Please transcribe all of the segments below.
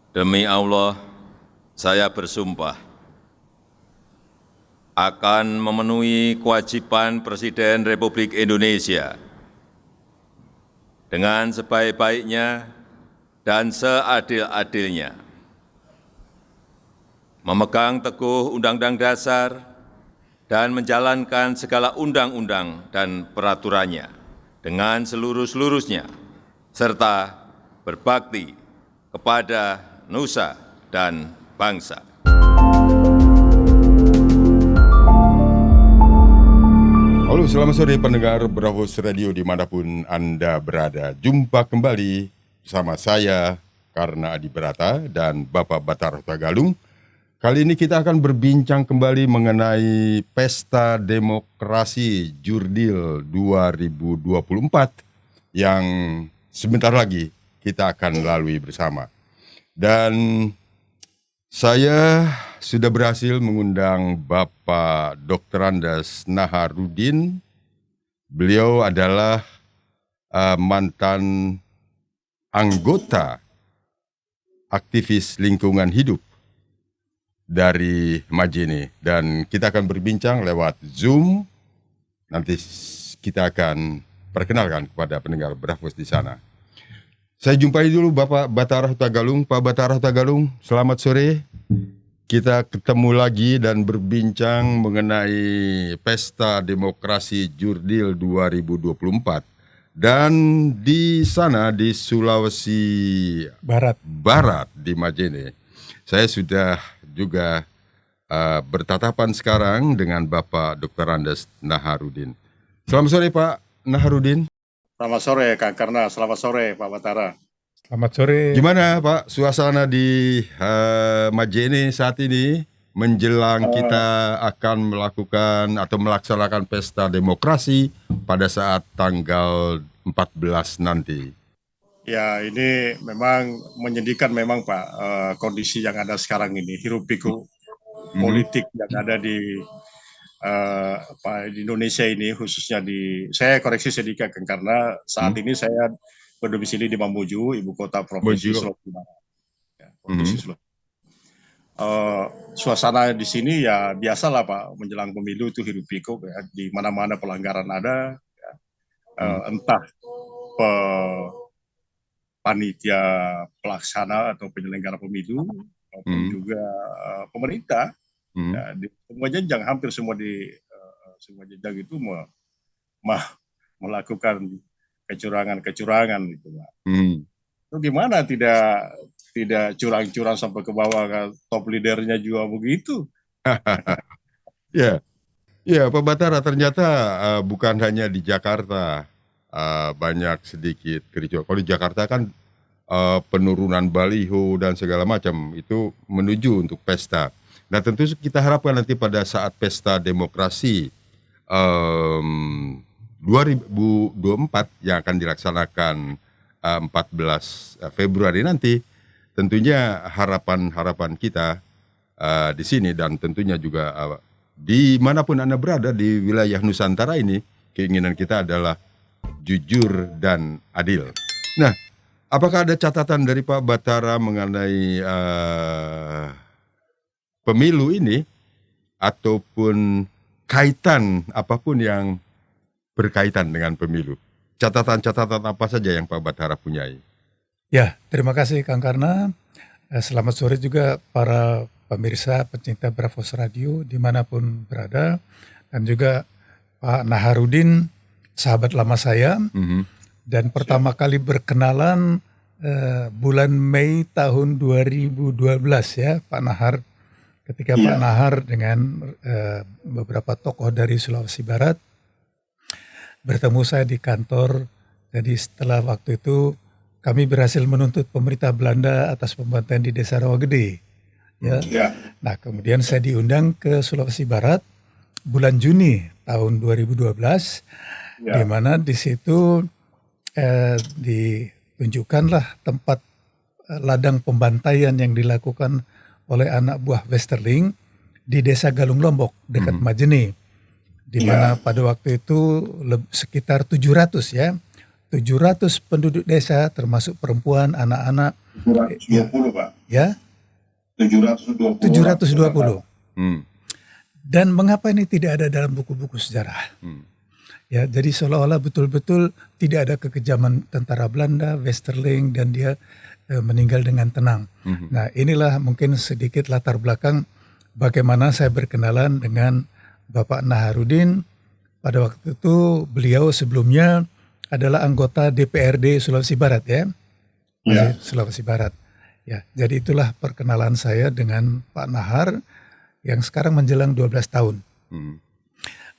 Demi Allah, saya bersumpah akan memenuhi kewajiban Presiden Republik Indonesia dengan sebaik-baiknya dan seadil-adilnya, memegang teguh Undang-Undang Dasar dan menjalankan segala undang-undang dan peraturannya dengan seluruh-seluruhnya, serta berbakti kepada nusa dan bangsa. Halo, selamat sore pendengar Bravos Radio dimanapun Anda berada. Jumpa kembali bersama saya, Karna Adi Brata dan Bapak Batara Tagalung. Kali ini kita akan berbincang kembali mengenai Pesta Demokrasi Jurdil 2024 yang sebentar lagi kita akan lalui bersama. Dan saya sudah berhasil mengundang Bapak Dr. Andes Naharudin. Beliau adalah mantan anggota aktivis lingkungan hidup dari Majene. Dan kita akan berbincang lewat Zoom. Nanti kita akan perkenalkan kepada pendengar Bravos di sana. Saya jumpai dulu Bapak Batara Tagalung. Pak Batara Tagalung, selamat sore. Kita ketemu lagi dan berbincang mengenai Pesta Demokrasi Jurdil 2024. Dan di sana di Sulawesi Barat di Majene, saya sudah juga bertatapan sekarang dengan Bapak Dr. Andes Naharudin. Selamat sore Pak Naharudin. Selamat sore Kak Karna, selamat sore Pak Batara. Selamat sore. Gimana Pak suasana di Majene saat ini menjelang kita akan melakukan atau melaksanakan pesta demokrasi pada saat tanggal 14 nanti? Ya, ini memang menyedihkan memang Pak, kondisi yang ada sekarang ini, hiruk-pikuk politik yang ada di Indonesia ini, khususnya saya koreksi sedikit kan, karena saat ini saya berdomisili di Mamuju, ibu kota provinsi Sulawesi Barat. Ya, suasana di sini ya biasalah Pak, menjelang pemilu itu hiruk-pikuk ya, di mana-mana pelanggaran ada, ya. Entah panitia pelaksana atau penyelenggara pemilu maupun juga pemerintah. Ya, di semua jenjang, hampir semua semua jenjang itu melakukan kecurangan gitu Pak. Itu gimana tidak curang-curang sampai ke bawah, kan? Top leadernya juga begitu. Ya, Pak Batara, ternyata bukan hanya di Jakarta banyak sedikit kericuan. Kalau di Jakarta kan penurunan baliho dan segala macam itu menuju untuk pesta. Nah tentu kita harapkan nanti pada saat pesta demokrasi 2024 yang akan dilaksanakan 14 Februari nanti, tentunya harapan kita di sini dan tentunya juga dimanapun Anda berada di wilayah Nusantara ini, keinginan kita adalah jujur dan adil. Nah, apakah ada catatan dari Pak Batara mengenai pemilu ini ataupun kaitan apapun yang berkaitan dengan pemilu? Catatan-catatan apa saja yang Pak Batara punyai? Ya, terima kasih Kang Karna. Selamat sore juga para pemirsa pencinta Bravos Radio dimanapun berada, dan juga Pak Naharudin, sahabat lama saya, dan pertama kali berkenalan bulan Mei tahun 2012 ya Pak Nahar, ketika Pak Nahar dengan beberapa tokoh dari Sulawesi Barat bertemu saya di kantor. Jadi setelah waktu itu kami berhasil menuntut pemerintah Belanda atas pembantaian di Desa Rawagede. Ya. Nah kemudian saya diundang ke Sulawesi Barat bulan Juni tahun 2012, di mana di situ ditunjukkanlah tempat ladang pembantaian yang dilakukan oleh anak buah Westerling di Desa Galung Lombok dekat Majene, di mana pada waktu itu sekitar 700 penduduk desa termasuk perempuan, anak-anak 720 Pak. Ya, 720. 720. Hmm. Dan mengapa ini tidak ada dalam buku-buku sejarah? Ya, jadi seolah-olah betul-betul tidak ada kekejaman tentara Belanda, Westerling, dan dia meninggal dengan tenang. Nah, inilah mungkin sedikit latar belakang bagaimana saya berkenalan dengan Bapak Naharudin. Pada waktu itu beliau sebelumnya adalah anggota DPRD Sulawesi Barat ya. Ya. Sulawesi Barat. Ya, jadi itulah perkenalan saya dengan Pak Nahar yang sekarang menjelang 12 tahun.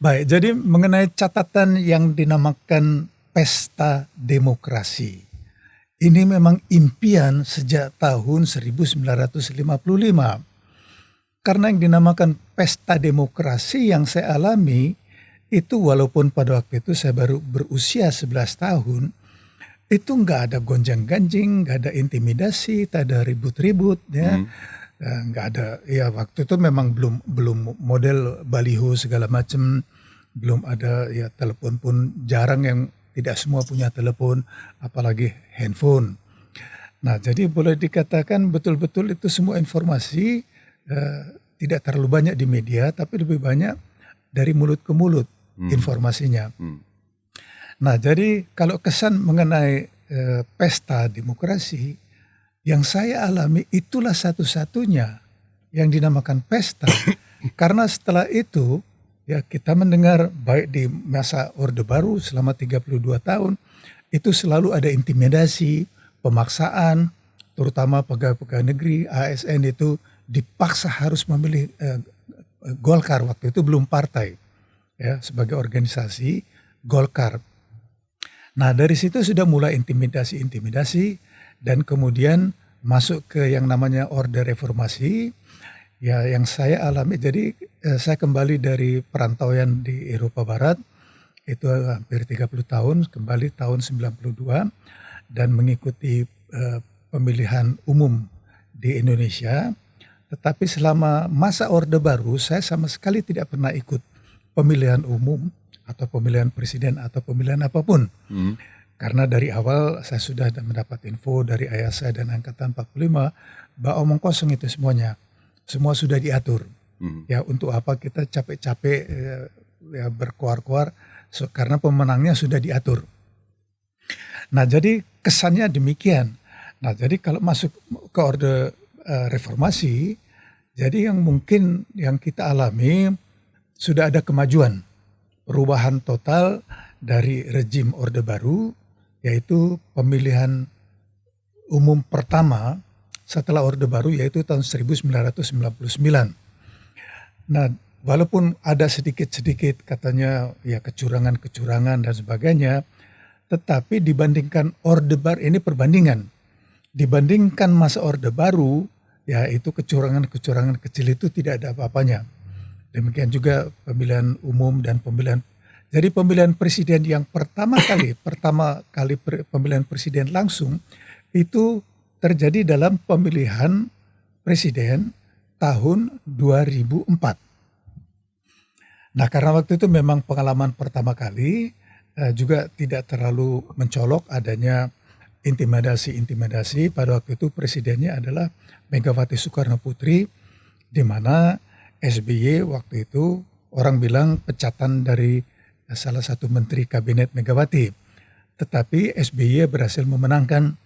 Baik, jadi mengenai catatan yang dinamakan Pesta Demokrasi. Ini memang impian sejak tahun 1955. Karena yang dinamakan Pesta Demokrasi yang saya alami itu walaupun pada waktu itu saya baru berusia 11 tahun, itu nggak ada gonjang-ganjing, nggak ada intimidasi, tak ada ribut-ribut, ya, nggak ada. Ya waktu itu memang belum model baliho segala macam, belum ada ya telepon pun jarang, yang tidak semua punya telepon, apalagi handphone. Nah jadi boleh dikatakan betul-betul itu semua informasi tidak terlalu banyak di media, tapi lebih banyak dari mulut ke mulut informasinya. Nah, jadi kalau kesan mengenai pesta demokrasi yang saya alami itulah satu-satunya yang dinamakan pesta. Karena setelah itu ya kita mendengar baik di masa Orde Baru selama 32 tahun itu selalu ada intimidasi, pemaksaan, terutama pegawai-pegawai negeri, ASN itu dipaksa harus memilih Golkar, waktu itu belum partai ya, sebagai organisasi Golkar. Nah dari situ sudah mulai intimidasi dan kemudian masuk ke yang namanya Orde Reformasi ya, yang saya alami. Jadi saya kembali dari perantauan di Eropa Barat itu hampir 30 tahun, kembali tahun 92 dan mengikuti pemilihan umum di Indonesia. Tetapi selama masa Orde Baru saya sama sekali tidak pernah ikut pemilihan umum atau pemilihan presiden atau pemilihan apapun. Karena dari awal saya sudah mendapat info dari ayah saya dan Angkatan 45 bahwa omong kosong itu semuanya. Semua sudah diatur. Ya untuk apa kita capek-capek ya berkuar-kuar karena pemenangnya sudah diatur. Nah jadi kesannya demikian. Nah jadi kalau masuk ke Orde Reformasi, jadi yang mungkin yang kita alami sudah ada kemajuan, perubahan total dari rejim Orde Baru, yaitu pemilihan umum pertama setelah Orde Baru yaitu tahun 1999. Nah, walaupun ada sedikit-sedikit katanya ya kecurangan-kecurangan dan sebagainya, tetapi dibandingkan Orde Baru, ini perbandingan, dibandingkan masa Orde Baru, ya itu kecurangan-kecurangan kecil itu tidak ada apa-apanya. Demikian juga pemilihan umum dan pemilihan. Jadi pemilihan presiden yang pertama kali pemilihan presiden langsung itu terjadi dalam pemilihan presiden tahun 2004. Nah karena waktu itu memang pengalaman pertama kali, juga tidak terlalu mencolok adanya intimidasi. Pada waktu itu presidennya adalah Megawati Soekarno Putri, di mana SBY waktu itu orang bilang pecatan dari salah satu menteri kabinet Megawati. Tetapi SBY berhasil memenangkan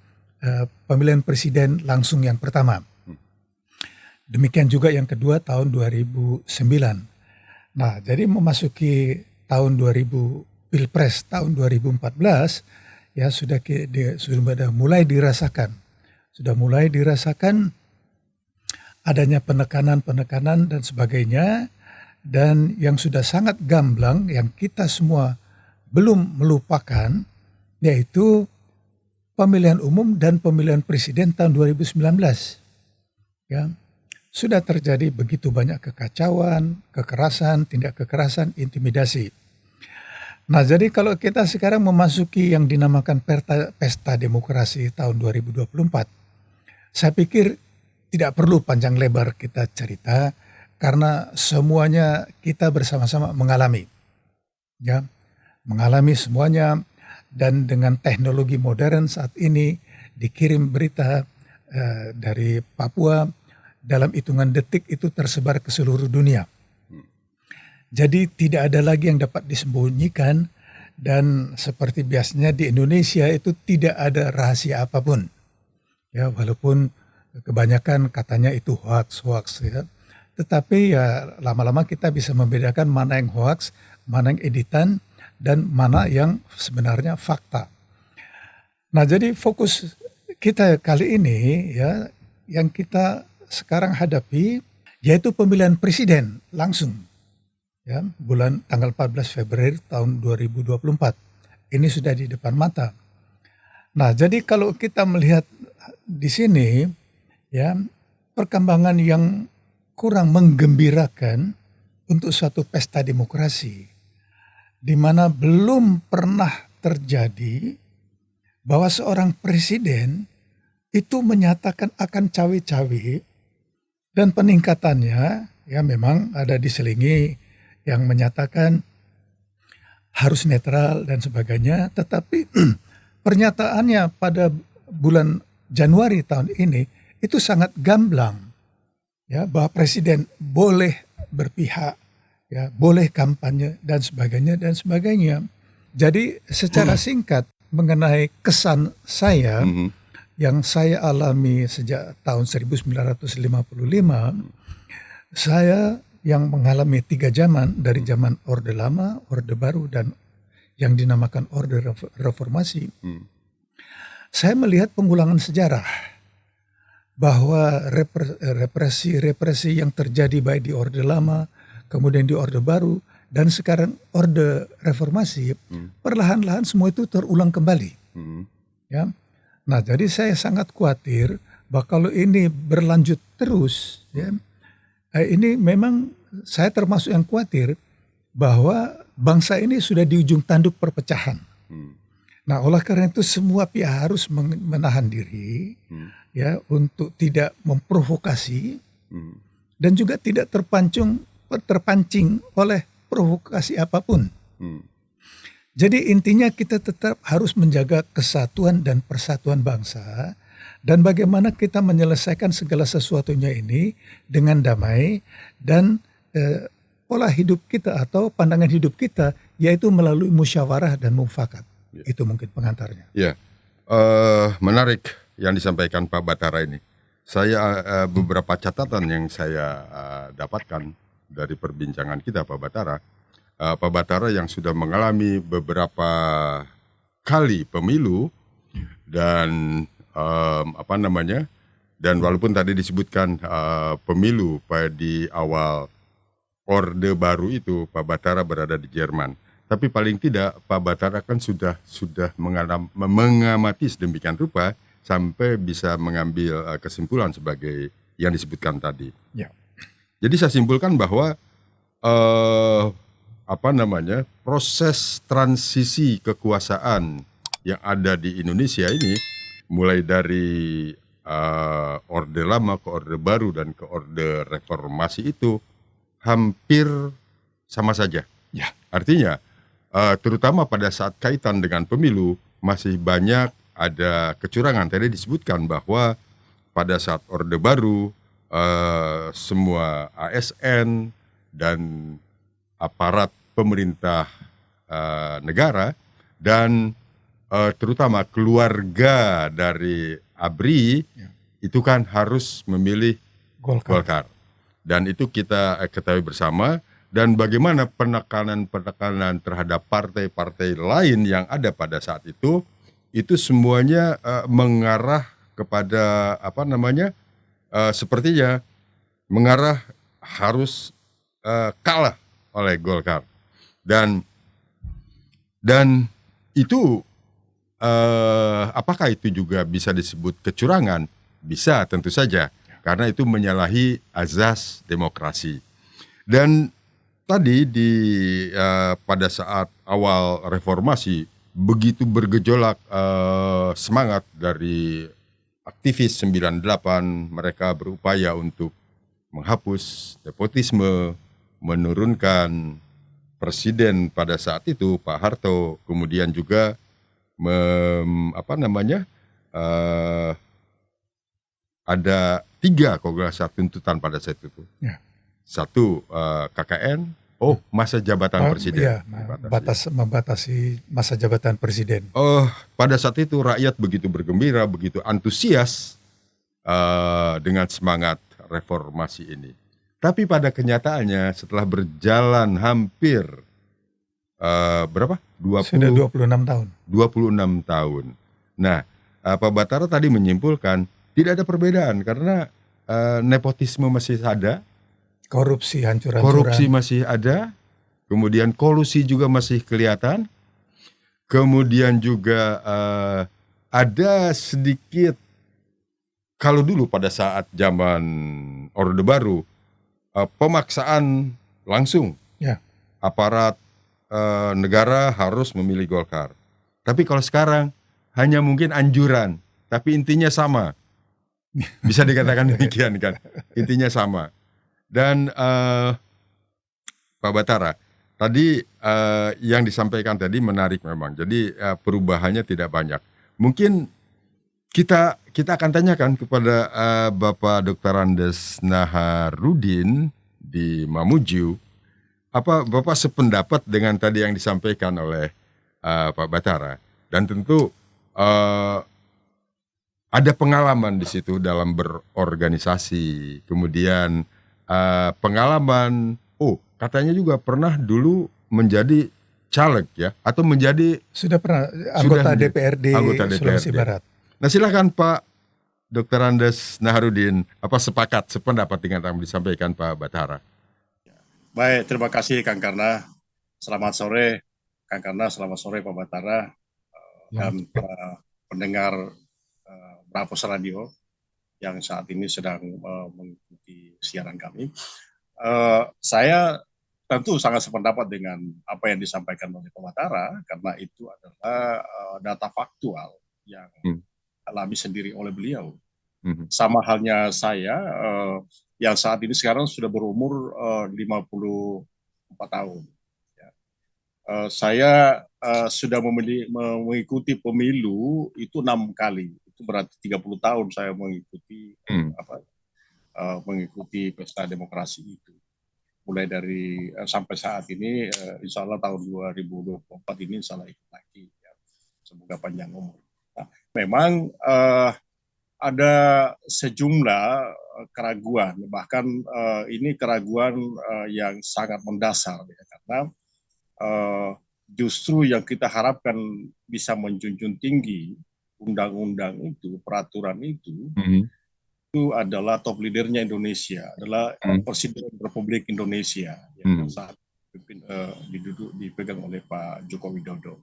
pemilihan presiden langsung yang pertama. Demikian juga yang kedua tahun 2009. Nah jadi memasuki tahun 2000 Pilpres tahun 2014 ya sudah mulai dirasakan. Sudah mulai dirasakan adanya penekanan dan sebagainya, dan yang sudah sangat gamblang yang kita semua belum melupakan yaitu pemilihan umum dan pemilihan presiden tahun 2019. Ya, sudah terjadi begitu banyak kekacauan, kekerasan, tindak kekerasan, intimidasi. Nah, jadi kalau kita sekarang memasuki yang dinamakan Pesta Demokrasi tahun 2024, saya pikir tidak perlu panjang lebar kita cerita karena semuanya kita bersama-sama mengalami. Ya, mengalami semuanya, dan dengan teknologi modern saat ini dikirim berita dari Papua dalam hitungan detik itu tersebar ke seluruh dunia. Jadi tidak ada lagi yang dapat disembunyikan, dan seperti biasanya di Indonesia itu tidak ada rahasia apapun. Ya, walaupun kebanyakan katanya itu hoax ya. Tetapi ya lama-lama kita bisa membedakan mana yang hoax, mana yang editan, dan mana yang sebenarnya fakta. Nah, jadi fokus kita kali ini ya yang kita sekarang hadapi yaitu pemilihan presiden langsung. Ya, bulan tanggal 14 Februari tahun 2024. Ini sudah di depan mata. Nah, jadi kalau kita melihat di sini ya perkembangan yang kurang menggembirakan untuk suatu pesta demokrasi di mana belum pernah terjadi bahwa seorang presiden itu menyatakan akan cawe-cawe, dan peningkatannya ya memang ada diselingi yang menyatakan harus netral dan sebagainya, tetapi pernyataannya pada bulan Januari tahun ini itu sangat gamblang ya, bahwa presiden boleh berpihak ya, boleh kampanye dan sebagainya. Jadi secara singkat mengenai kesan saya yang saya alami sejak tahun 1955, saya yang mengalami 3 zaman, dari zaman Orde Lama, Orde Baru, dan yang dinamakan Orde Reformasi. Saya melihat pengulangan sejarah bahwa represi yang terjadi baik di Orde Lama, kemudian di Orde Baru, dan sekarang Orde Reformasi, perlahan-lahan semua itu terulang kembali. Ya. Nah, jadi saya sangat khawatir bahwa kalau ini berlanjut terus, ya, ini memang saya termasuk yang khawatir bahwa bangsa ini sudah di ujung tanduk perpecahan. Nah, oleh karena itu semua pihak harus menahan diri ya untuk tidak memprovokasi dan juga tidak terpancing oleh provokasi apapun. Jadi intinya kita tetap harus menjaga kesatuan dan persatuan bangsa, dan bagaimana kita menyelesaikan segala sesuatunya ini dengan damai, dan pola hidup kita atau pandangan hidup kita yaitu melalui musyawarah dan mufakat. Itu mungkin pengantarnya. Ya, menarik yang disampaikan Pak Batara ini. Saya beberapa catatan yang saya dapatkan dari perbincangan kita Pak Batara. Pak Batara yang sudah mengalami beberapa kali pemilu dan dan walaupun tadi disebutkan pemilu di awal Orde Baru itu Pak Batara berada di Jerman, tapi paling tidak Pak Batara kan sudah mengamati sedemikian rupa sampai bisa mengambil kesimpulan sebagai yang disebutkan tadi. Ya. Jadi saya simpulkan bahwa proses transisi kekuasaan yang ada di Indonesia ini mulai dari Orde Lama ke Orde Baru dan ke Orde Reformasi itu hampir sama saja. Ya. Artinya terutama pada saat kaitan dengan pemilu masih banyak ada kecurangan. Tadi disebutkan bahwa pada saat Orde Baru semua ASN dan aparat pemerintah negara dan terutama keluarga dari ABRI itu kan harus memilih Golkar. Dan itu kita ketahui bersama, dan bagaimana penekanan terhadap partai-partai lain yang ada pada saat itu semuanya mengarah kepada sepertinya mengarah harus kalah oleh Golkar. Dan itu apakah itu juga bisa disebut kecurangan? Bisa, tentu saja, karena itu menyalahi azas demokrasi. Dan tadi pada saat awal reformasi begitu bergejolak semangat dari aktivis 98, mereka berupaya untuk menghapus nepotisme, menurunkan presiden pada saat itu Pak Harto, kemudian juga ada 3 kalau nggak salah tuntutan pada saat itu. Ya. Satu KKN, masa jabatan presiden. Iya, membatasi masa jabatan presiden. Pada saat itu rakyat begitu bergembira, begitu antusias dengan semangat reformasi ini. Tapi pada kenyataannya setelah berjalan hampir berapa? Sudah 26 tahun. 26 tahun. Nah, Pak Batara tadi menyimpulkan tidak ada perbedaan karena nepotisme masih ada, korupsi hancur-hancuran. Korupsi masih ada, kemudian kolusi juga masih kelihatan, kemudian juga ada sedikit, kalau dulu pada saat zaman Orde Baru, pemaksaan langsung, ya. Aparat negara harus memilih Golkar. Tapi kalau sekarang hanya mungkin anjuran, tapi intinya sama. Bisa dikatakan demikian kan, intinya sama. Dan Pak Batara, tadi yang disampaikan tadi menarik memang. Jadi perubahannya tidak banyak. Mungkin kita akan tanyakan kepada Bapak Dr. Andes Naharudin di Mamuju. Apa Bapak sependapat dengan tadi yang disampaikan oleh Pak Batara? Dan tentu ada pengalaman di situ dalam berorganisasi, kemudian pengalaman, katanya juga pernah dulu menjadi caleg ya, atau menjadi sudah pernah anggota DPRD Sulawesi Barat. Nah silakan Pak Dr. Andes Naharudin, apa sependapat dengan yang disampaikan Pak Batara? Baik, terima kasih Kang Karna. Selamat sore Kang Karna, selamat sore Pak Batara dan para pendengar Bravos Radio yang saat ini sedang mengikuti siaran kami. Saya tentu sangat sependapat dengan apa yang disampaikan oleh Pak Batara, karena itu adalah data faktual yang alami sendiri oleh beliau. Sama halnya saya yang saat ini sekarang sudah berumur 54 tahun. Ya. Saya sudah mengikuti pemilu itu 6 kali. Itu berarti 30 tahun saya mengikuti mengikuti pesta demokrasi itu. Mulai dari sampai saat ini, insya Allah tahun 2024 ini insya Allah ikut lagi. Ya. Semoga panjang umur. Nah, memang ada sejumlah keraguan, bahkan ini keraguan yang sangat mendasar, ya, karena justru yang kita harapkan bisa menjunjung tinggi undang-undang itu, peraturan itu adalah top leadernya Indonesia, adalah Presiden Republik Indonesia yang saat dipegang oleh Pak Joko Widodo.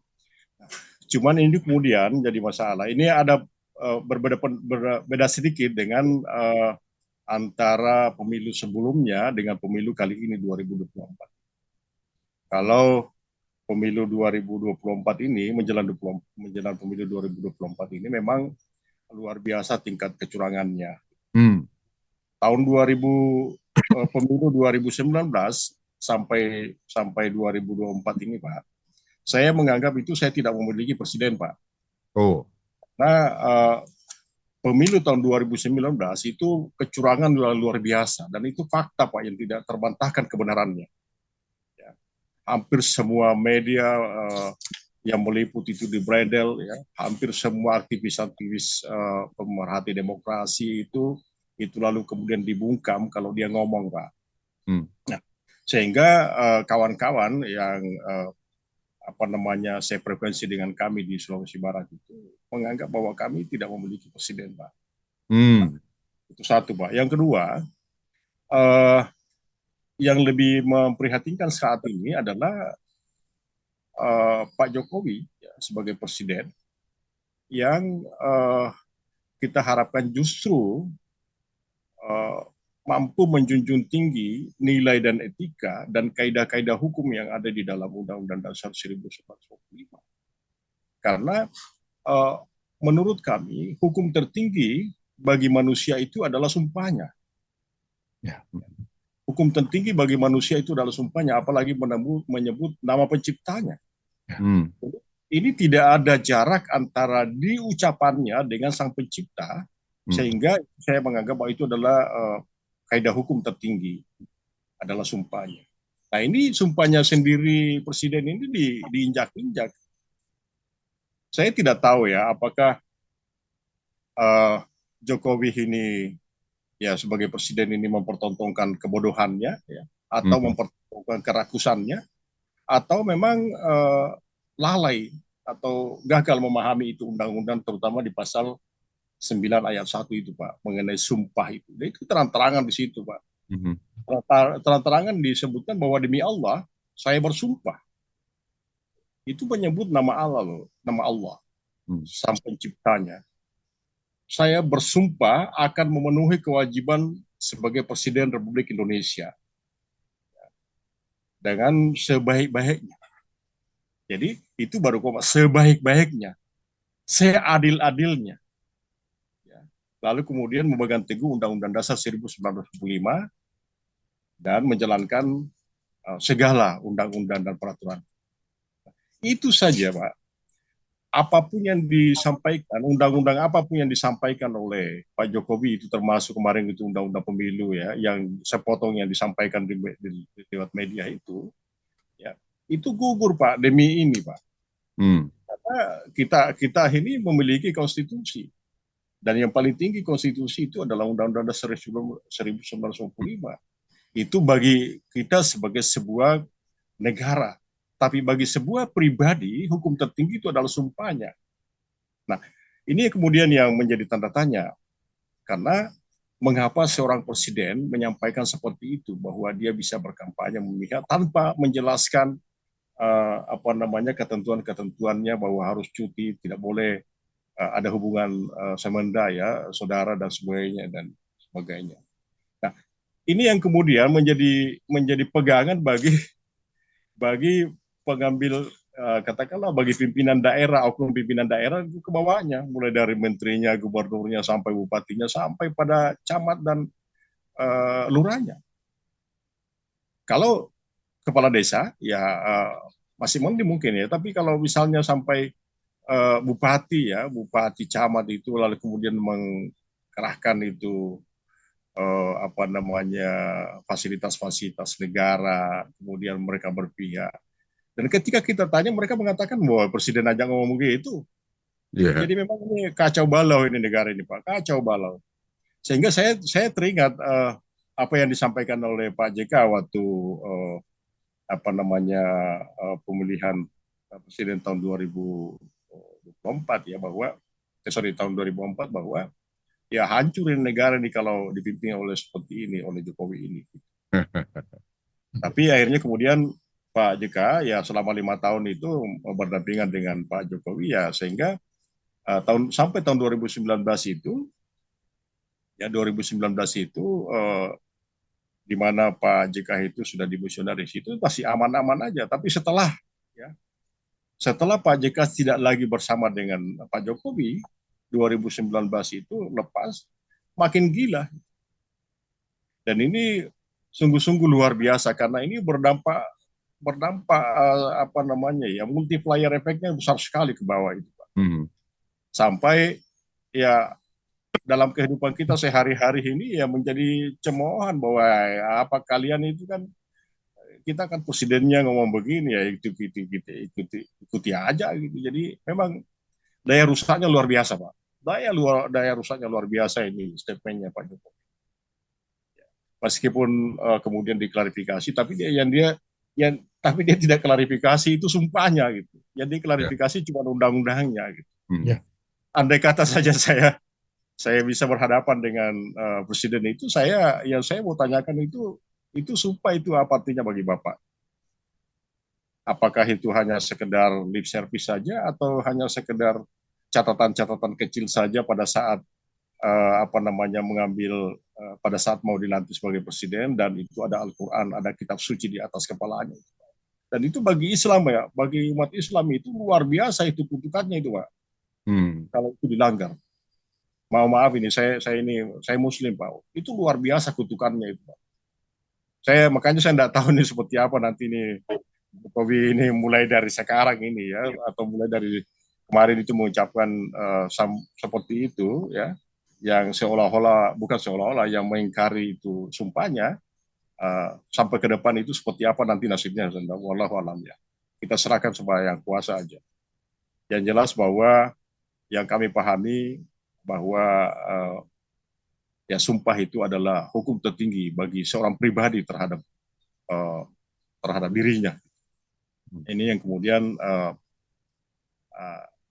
Nah, cuman ini kemudian jadi masalah. Ini ada berbeda sedikit dengan antara pemilu sebelumnya dengan pemilu kali ini 2024. Kalau pemilu 2024 ini menjelang pemilu 2024 ini memang luar biasa tingkat kecurangannya. Tahun pemilu 2019 sampai 2024 ini, Pak, saya menganggap itu saya tidak memiliki presiden, Pak. Nah, pemilu tahun 2019 itu kecurangan luar biasa, dan itu fakta, Pak, yang tidak terbantahkan kebenarannya. Ya. Hampir semua media yang meliput itu dibredel, ya. Hampir semua aktivis-aktivis pemerhati demokrasi itu lalu kemudian dibungkam kalau dia ngomong, Pak. Nah, sehingga kawan-kawan yang saya frekuensi dengan kami di Sulawesi Barat itu menganggap bahwa kami tidak memiliki presiden, Pak. Itu satu, Pak. Yang kedua, yang lebih memprihatinkan saat ini adalah Pak Jokowi ya, sebagai presiden yang kita harapkan justru mampu menjunjung tinggi nilai dan etika dan kaidah-kaidah hukum yang ada di dalam Undang-Undang Dasar 1945. Karena menurut kami hukum tertinggi bagi manusia itu adalah sumpahnya. Ya. Hukum tertinggi bagi manusia itu adalah sumpahnya, apalagi menyebut nama penciptanya. Ini tidak ada jarak antara diucapannya dengan sang pencipta Sehingga saya menganggap bahwa itu adalah kaidah hukum tertinggi, adalah sumpahnya. Nah ini sumpahnya sendiri presiden ini diinjak-injak. Saya tidak tahu ya apakah Jokowi ini ya sebagai presiden ini mempertontonkan kebodohannya ya, atau mempertontonkan kerakusannya, atau memang lalai atau gagal memahami itu undang-undang, terutama di pasal 9 ayat 1 itu Pak, mengenai sumpah itu. Dan itu terang-terangan di situ Pak. Terang-terangan disebutkan bahwa demi Allah saya bersumpah. Itu menyebut nama Allah loh, nama Allah, sang penciptanya. Saya bersumpah akan memenuhi kewajiban sebagai Presiden Republik Indonesia dengan sebaik-baiknya. Jadi itu baru sebaik-baiknya, seadil-adilnya. Lalu kemudian memegang teguh Undang-Undang Dasar 1945 dan menjalankan segala undang-undang dan peraturan. Itu saja Pak. Apapun yang disampaikan, undang-undang apapun yang disampaikan oleh Pak Jokowi, itu termasuk kemarin itu undang-undang pemilu ya, yang sepotong yang disampaikan di lewat media itu, ya, itu gugur Pak demi ini Pak. Karena kita ini memiliki konstitusi, dan yang paling tinggi konstitusi itu adalah Undang-Undang Dasar 1945. Itu bagi kita sebagai sebuah negara. Tapi bagi sebuah pribadi, hukum tertinggi itu adalah sumpahnya. Nah, ini kemudian yang menjadi tanda tanya. Karena mengapa seorang presiden menyampaikan seperti itu, bahwa dia bisa berkampanye memihak tanpa menjelaskan ketentuan-ketentuannya, bahwa harus cuti, tidak boleh ada hubungan semenda ya, saudara dan sebagainya. Nah, ini yang kemudian menjadi pegangan bagi pengambil katakanlah bagi pimpinan daerah, oknum pimpinan daerah itu ke bawahnya, mulai dari menterinya, gubernurnya, sampai bupatinya, sampai pada camat dan lurahnya. Kalau kepala desa ya masih mungkin ya, tapi kalau misalnya sampai bupati ya, bupati, camat itu, lalu kemudian mengerahkan itu fasilitas-fasilitas negara, kemudian mereka berpihak. Dan ketika kita tanya, mereka mengatakan bahwa presiden aja ngomong begitu. Jadi memang ini kacau balau ini negara ini Pak, kacau balau. Sehingga saya teringat apa yang disampaikan oleh Pak JK waktu pemilihan presiden tahun 2024 ya, bahwa tahun 2004, bahwa ya hancurin negara ini kalau dipimpin oleh seperti ini, oleh Jokowi ini. Tapi akhirnya kemudian Pak JK ya selama 5 tahun itu berdampingan dengan Pak Jokowi ya, sehingga sampai tahun 2019 itu ya, 2019 itu di mana Pak JK itu sudah dimisionaris, itu masih aman-aman aja. Tapi setelah Pak JK tidak lagi bersama dengan Pak Jokowi, 2019 itu lepas, makin gila. Dan ini sungguh-sungguh luar biasa, karena ini berdampak multiplier efeknya besar sekali ke bawah itu Pak. Sampai ya dalam kehidupan kita sehari-hari ini ya menjadi cemoohan bahwa apa kalian itu kan, kita kan presidennya ngomong begini ya, ikuti aja gitu. Jadi memang daya rusaknya luar biasa Pak. Daya rusaknya luar biasa ini statementnya Pak Jokowi. Meskipun kemudian diklarifikasi, tapi dia tidak klarifikasi itu sumpahnya gitu. Jadi klarifikasi cuma undang-undangnya gitu. Andai kata saja saya bisa berhadapan dengan presiden itu, saya mau tanyakan itu sumpah itu apa artinya bagi Bapak? Apakah itu hanya sekedar lip service saja, atau hanya sekedar catatan-catatan kecil saja pada saat mengambil pada saat mau dilantik sebagai presiden, dan itu ada Al-Quran, ada kitab suci di atas kepalanya. Dan itu bagi Islam ya, bagi umat Islam itu luar biasa itu kutukannya itu Pak. Kalau itu dilanggar. Maaf ini saya Muslim Pak. Itu luar biasa kutukannya itu Pak. Makanya saya tidak tahu ini seperti apa nanti ini Jokowi ini mulai dari sekarang ini ya, atau mulai dari kemarin itu mengucapkan seperti itu ya. yang seolah-olah, bukan seolah-olah, yang mengingkari itu sumpahnya, sampai ke depan itu seperti apa nanti nasibnya, wallahu alam ya. Kita serahkan kepada yang kuasa aja. Yang jelas bahwa yang kami pahami bahwa ya sumpah itu adalah hukum tertinggi bagi seorang pribadi terhadap dirinya. Ini yang kemudian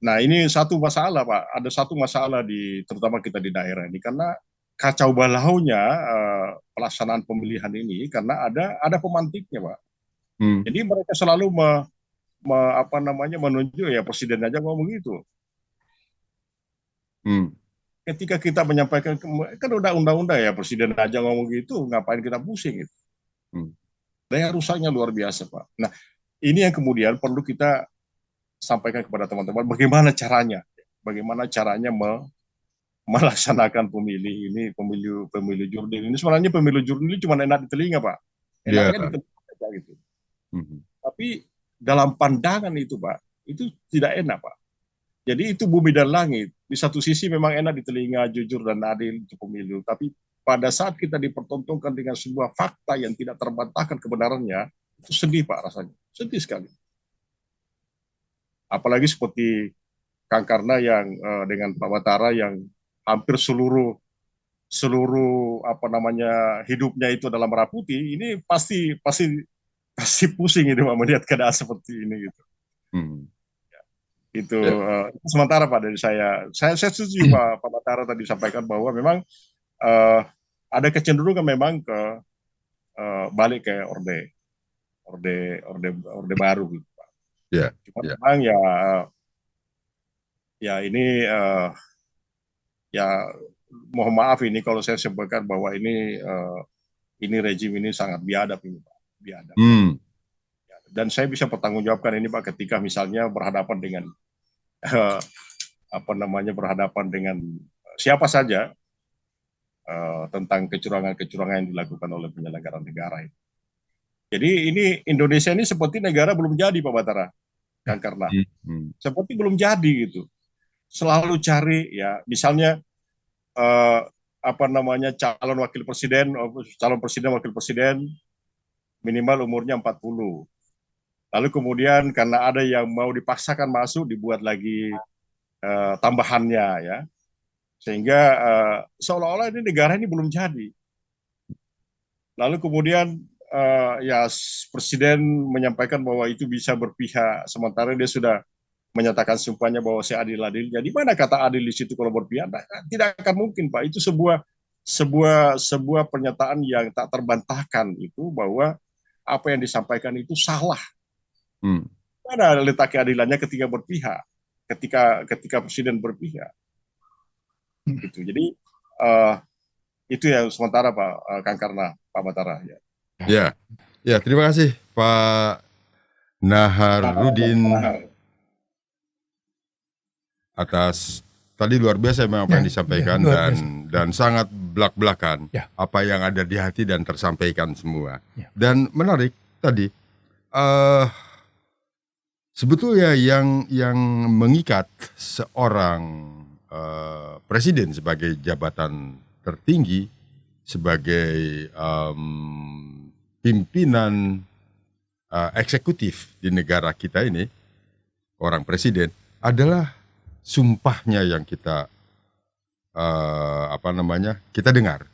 nah ini satu masalah Pak, ada satu masalah terutama kita di daerah ini karena kacau balaunya pelaksanaan pemilihan ini karena ada pemantiknya Pak. Jadi mereka selalu menunjuk ya presiden aja ngomong gitu. Ketika kita menyampaikan kan udah undang-undang ya presiden aja ngomong gitu, ngapain kita pusing gitu. Daya rusaknya luar biasa Pak. Nah ini yang kemudian perlu kita sampaikan kepada teman-teman bagaimana caranya melaksanakan pemilu jurdil ini. Sebenarnya pemilu jurdil ini cuma enak di telinga Pak, enaknya di telinga aja gitu. Tapi dalam pandangan itu Pak, itu tidak enak Pak. Jadi itu bumi dan langit. Di satu sisi memang enak di telinga, jujur dan adil itu pemilu, tapi pada saat kita dipertontonkan dengan sebuah fakta yang tidak terbantahkan kebenarannya, itu sedih Pak rasanya, sedih sekali. Apalagi seperti Kang Karna yang dengan Pak Batara yang hampir seluruh hidupnya itu adalah merah putih, ini pasti pusing itu Pak melihat keadaan seperti ini gitu. Itu sementara Pak dari saya setuju Pak Batara tadi sampaikan bahwa memang ada kecenderungan memang ke balik ke orde baru gitu Pak. Cuma memang ya ini ya mohon maaf ini kalau saya sebutkan bahwa ini rejim ini sangat biadab ini Pak, biadab. Dan saya bisa bertanggungjawabkan ini Pak ketika misalnya berhadapan dengan berhadapan dengan siapa saja tentang kecurangan yang dilakukan oleh penyelenggara negara itu. Jadi ini Indonesia ini seperti negara belum jadi Pak Batara, kan karena seperti belum jadi gitu. Selalu cari ya misalnya calon presiden wakil presiden minimal umurnya 40. Lalu kemudian karena ada yang mau dipaksakan masuk dibuat lagi tambahannya ya. Sehingga seolah-olah ini negara ini belum jadi. Lalu kemudian ya presiden menyampaikan bahwa itu bisa berpihak sementara dia sudah menyatakan sumpahnya bahwa saya adil-adilnya. Di mana kata adil di situ kalau berpihak? Nah, tidak akan mungkin Pak. Itu sebuah pernyataan yang tak terbantahkan itu bahwa apa yang disampaikan itu salah. Mana letak keadilannya ketika berpihak, ketika presiden berpihak. Gitu. Jadi itu yang sementara Pak Kang Karna, Pak Batara. Ya, terima kasih Pak Naharudin atas tadi luar biasa memang apa yang disampaikan dan sangat belak-belakan apa yang ada di hati dan tersampaikan semua. Dan menarik tadi sebetulnya yang mengikat seorang presiden sebagai jabatan tertinggi, sebagai pimpinan eksekutif di negara kita ini, orang presiden, adalah sumpahnya yang kita kita dengar.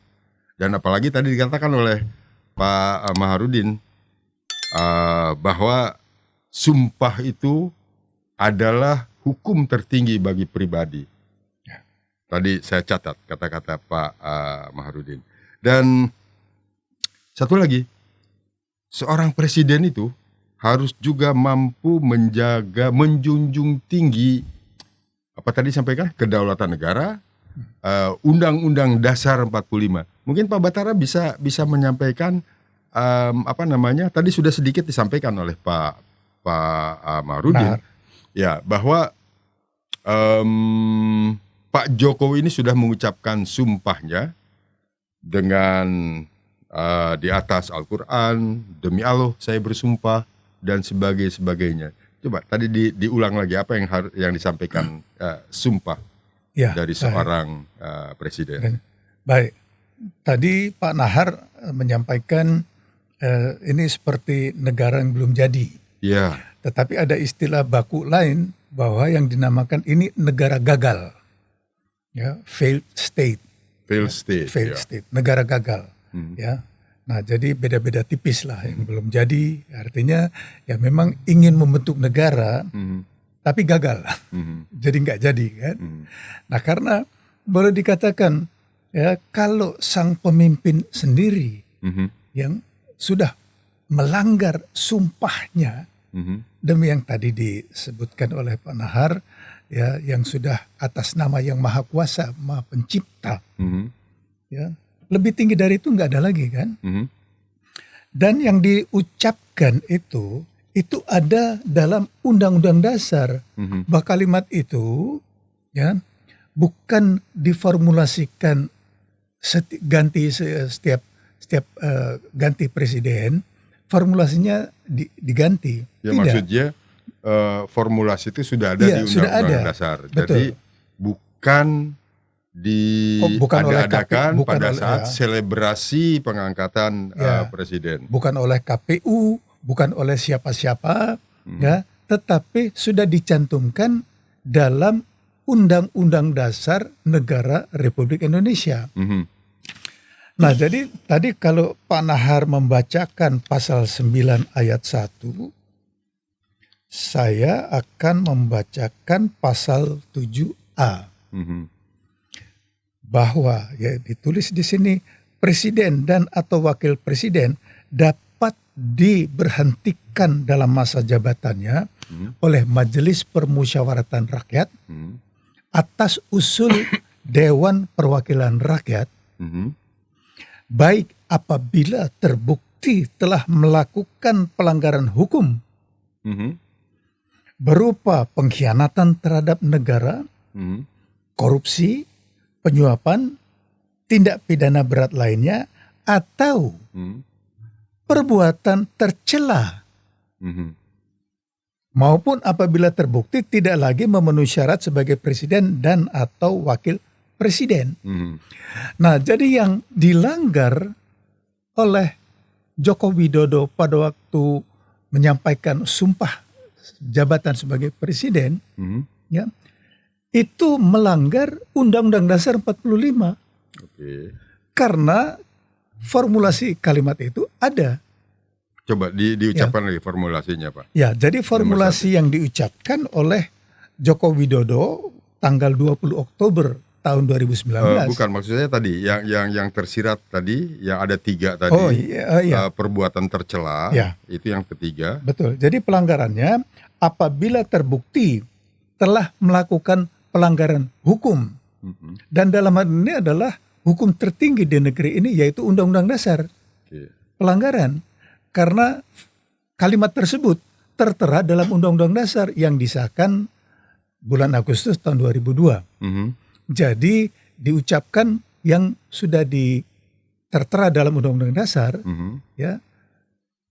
Dan apalagi tadi dikatakan oleh Pak Maharudin bahwa sumpah itu adalah hukum tertinggi bagi pribadi. Tadi saya catat kata-kata Pak Maharudin. Dan satu lagi, seorang presiden itu harus juga mampu menjunjung tinggi apa tadi sampaikan, kedaulatan negara, Undang-Undang Dasar 45. Mungkin Pak Batara bisa menyampaikan tadi sudah sedikit disampaikan oleh Pak Maharudin, ya bahwa Pak Jokowi ini sudah mengucapkan sumpahnya dengan di atas Al-Quran, demi Allah saya bersumpah dan sebagainya. Coba tadi diulang lagi apa yang disampaikan sumpah. Ya, dari baik. seorang presiden. Baik, tadi Pak Nahar menyampaikan ini seperti negara yang belum jadi. Ya, Tetapi ada istilah baku lain bahwa yang dinamakan ini negara gagal, ya, failed state, failed state. failed Ya. state, negara gagal, ya. Nah, jadi beda-beda tipis lah yang belum jadi. Artinya ya memang ingin membentuk negara, tapi gagal, jadi nggak jadi kan. Nah, karena boleh dikatakan ya kalau sang pemimpin sendiri yang sudah melanggar sumpahnya demi yang tadi disebutkan oleh Pak Nahar, ya, yang sudah atas nama yang maha kuasa, maha pencipta, ya, lebih tinggi dari itu nggak ada lagi kan. Dan yang diucapkan itu ada dalam Undang-Undang Dasar. Bahwa kalimat itu ya bukan diformulasikan ganti setiap ganti presiden, formulasinya diganti. Ya, Tidak. maksudnya formulasi itu sudah ada Iya, di sudah Undang-Undang ada. Dasar. Betul. Jadi bukan bukan oleh diadakan KPU, bukan pada oleh- saat ya. selebrasi pengangkatan Ya. presiden. Bukan oleh KPU, bukan oleh siapa-siapa, ya, tetapi sudah dicantumkan dalam Undang-Undang Dasar Negara Republik Indonesia. Nah, jadi tadi kalau Pak Nahar membacakan pasal 9 ayat 1, saya akan membacakan pasal 7A. Bahwa ya ditulis di sini presiden dan atau wakil presiden dapat diberhentikan dalam masa jabatannya oleh Majelis Permusyawaratan Rakyat atas usul Dewan Perwakilan Rakyat, baik apabila terbukti telah melakukan pelanggaran hukum berupa pengkhianatan terhadap negara, korupsi, penyuapan, tindak pidana berat lainnya, atau perbuatan tercela, maupun apabila terbukti tidak lagi memenuhi syarat sebagai presiden dan atau wakil presiden. Nah, jadi yang dilanggar oleh Joko Widodo pada waktu menyampaikan sumpah jabatan sebagai presiden, ya, itu melanggar Undang-Undang Dasar 45. Oke. Karena formulasi kalimat itu ada. Coba diucapkan lagi formulasinya, Pak. Ya, jadi formulasi yang diucapkan oleh Joko Widodo tanggal 20 Oktober tahun 2019. Bukan, maksudnya tadi yang tersirat tadi, yang ada 3 tadi. Oh iya. Perbuatan tercela, Ya. itu yang ketiga. Betul. Jadi pelanggarannya apabila terbukti telah melakukan pelanggaran hukum. Dan dalam hal ini adalah hukum tertinggi di negeri ini yaitu Undang-Undang Dasar. Oke. Pelanggaran. Karena kalimat tersebut tertera dalam Undang-Undang Dasar yang disahkan bulan Agustus tahun 2002. Jadi diucapkan yang sudah tertera dalam Undang-Undang Dasar, ya.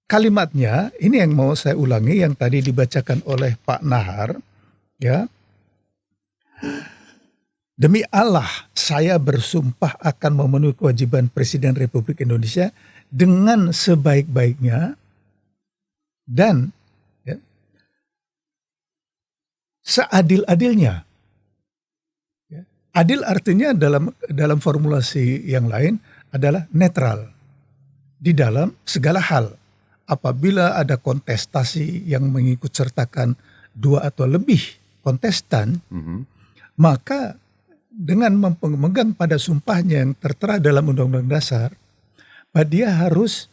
Kalimatnya ini yang mau saya ulangi yang tadi dibacakan oleh Pak Nahar, ya. Demi Allah, saya bersumpah akan memenuhi kewajiban Presiden Republik Indonesia dengan sebaik-baiknya dan ya, seadil-adilnya. Ya. Adil artinya dalam formulasi yang lain adalah netral di dalam segala hal. Apabila ada kontestasi yang mengikut sertakan 2 atau lebih kontestan, maka dengan memegang pada sumpahnya yang tertera dalam Undang-Undang Dasar, bahwa dia harus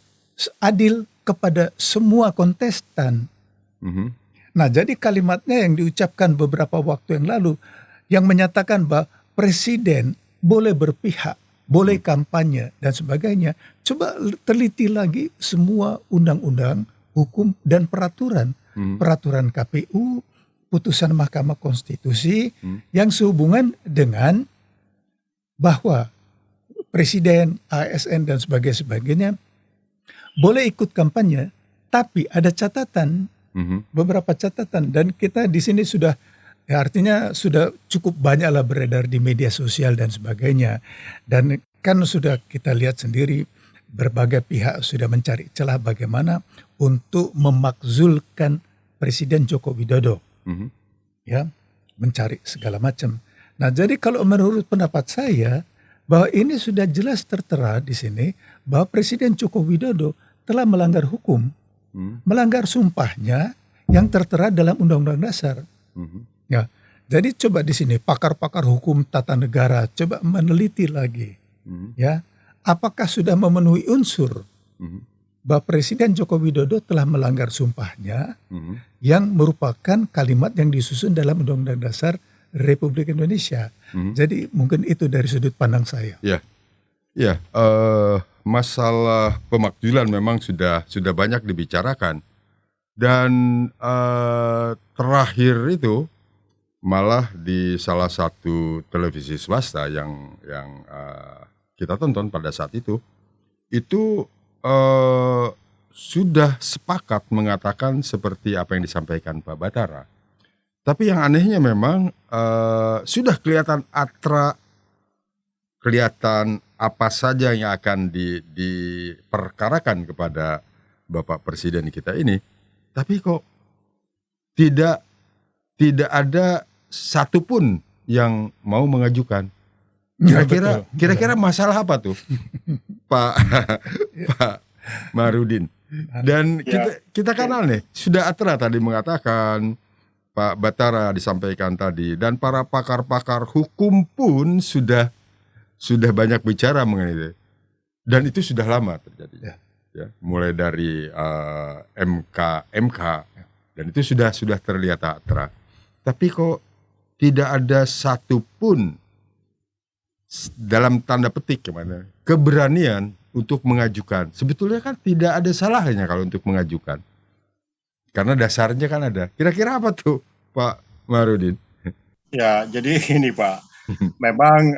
adil kepada semua kontestan. Nah, jadi kalimatnya yang diucapkan beberapa waktu yang lalu, yang menyatakan bahwa presiden boleh berpihak, boleh kampanye, dan sebagainya. Coba teliti lagi semua undang-undang, hukum, dan peraturan. Peraturan KPU, putusan Mahkamah Konstitusi yang sehubungan dengan bahwa presiden, ASN dan sebagainya boleh ikut kampanye, tapi ada catatan, beberapa catatan, dan kita di sini sudah Ya, artinya sudah cukup banyaklah beredar di media sosial dan sebagainya. Dan kan sudah kita lihat sendiri berbagai pihak sudah mencari celah bagaimana untuk memakzulkan Presiden Joko Widodo, Mhm. ya, mencari segala macam. Nah, jadi kalau menurut pendapat saya bahwa ini sudah jelas tertera di sini bahwa Presiden Joko Widodo telah melanggar hukum, Mhm. melanggar sumpahnya yang tertera dalam Undang-Undang Dasar. Mhm. Ya, jadi coba di sini pakar-pakar hukum tata negara coba meneliti lagi, Mhm. ya, apakah sudah memenuhi unsur Mhm. bahwa Presiden Joko Widodo telah melanggar sumpahnya Mhm. yang merupakan kalimat yang disusun dalam Undang-Undang Dasar Republik Indonesia. Mhm. Jadi mungkin itu dari sudut pandang saya. Ya, ya. Masalah pemakzulan memang sudah banyak dibicarakan dan terakhir itu malah di salah satu televisi swasta yang kita tonton pada saat itu eh, sudah sepakat mengatakan seperti apa yang disampaikan Pak Batara. Tapi yang anehnya memang sudah kelihatan apa saja yang akan diperkarakan kepada Bapak Presiden kita ini. Tapi kok tidak tidak ada satupun yang mau mengajukan. Ya, Kira-kira betul. kira-kira masalah apa tuh, Pak Pak Marudin? Dan Ya, kita kenal nih, sudah Atra tadi mengatakan, Pak Batara disampaikan tadi, dan para pakar-pakar hukum pun sudah banyak bicara mengenai itu. Dan itu sudah lama terjadi. Ya. Ya, mulai dari MK, dan itu sudah terlihat Atra. Tapi kok tidak ada satupun dalam tanda petik keberanian untuk mengajukan. Sebetulnya kan tidak ada salahnya kalau untuk mengajukan. Karena dasarnya kan ada. Kira-kira apa tuh Pak Marudin? ya, jadi ini Pak, memang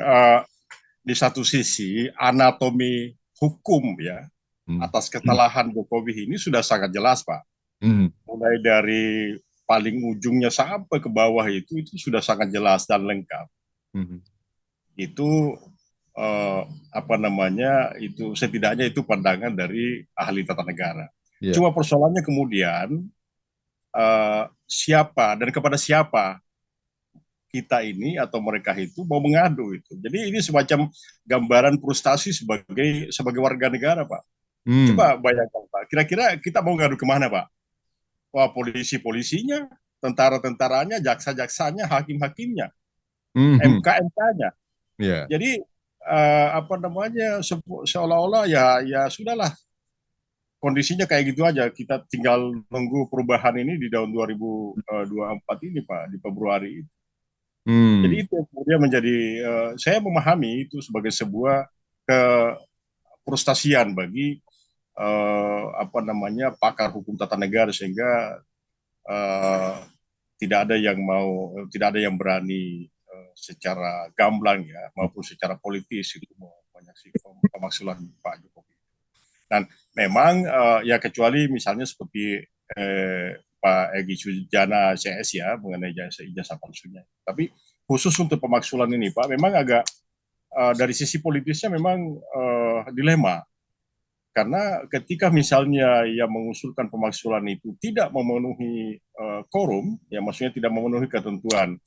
di satu sisi anatomi hukum ya Hmm. atas kesalahan Jokowi ini sudah sangat jelas Pak. Hmm. Mulai dari paling ujungnya sampai ke bawah itu sudah sangat jelas dan lengkap. Hmm. Itu eh, apa namanya itu setidaknya itu pandangan dari ahli tata negara. Ya. Cuma persoalannya kemudian siapa dan kepada siapa kita ini atau mereka itu mau mengadu itu. Jadi ini semacam gambaran frustasi sebagai warga negara Pak. Hmm. Coba bayangkan Pak, kira-kira kita mau ngadu kemana Pak? Wah, polisi-polisinya, tentara-tentaranya, jaksa-jaksanya, hakim-hakimnya, Hmm. MK-MK-nya. Ya. Jadi apa namanya seolah-olah ya sudahlah kondisinya kayak gitu aja. Kita tinggal nunggu perubahan ini di tahun 2024 ini Pak, di Februari. Jadi Hmm. itu yang kemudian menjadi saya memahami itu sebagai sebuah frustasian bagi apa namanya pakar hukum tata negara sehingga eh, tidak ada yang berani secara gamblang ya maupun secara politis itu menyaksikan pemaksulan Pak Jokowi. Dan memang ya kecuali misalnya seperti Pak Egy Sujana CS ya mengenai ijazah palsunya. Tapi khusus untuk pemaksulan ini Pak memang agak dari sisi politisnya memang dilema karena ketika misalnya yang mengusulkan pemaksulan itu tidak memenuhi quorum, ya maksudnya tidak memenuhi ketentuan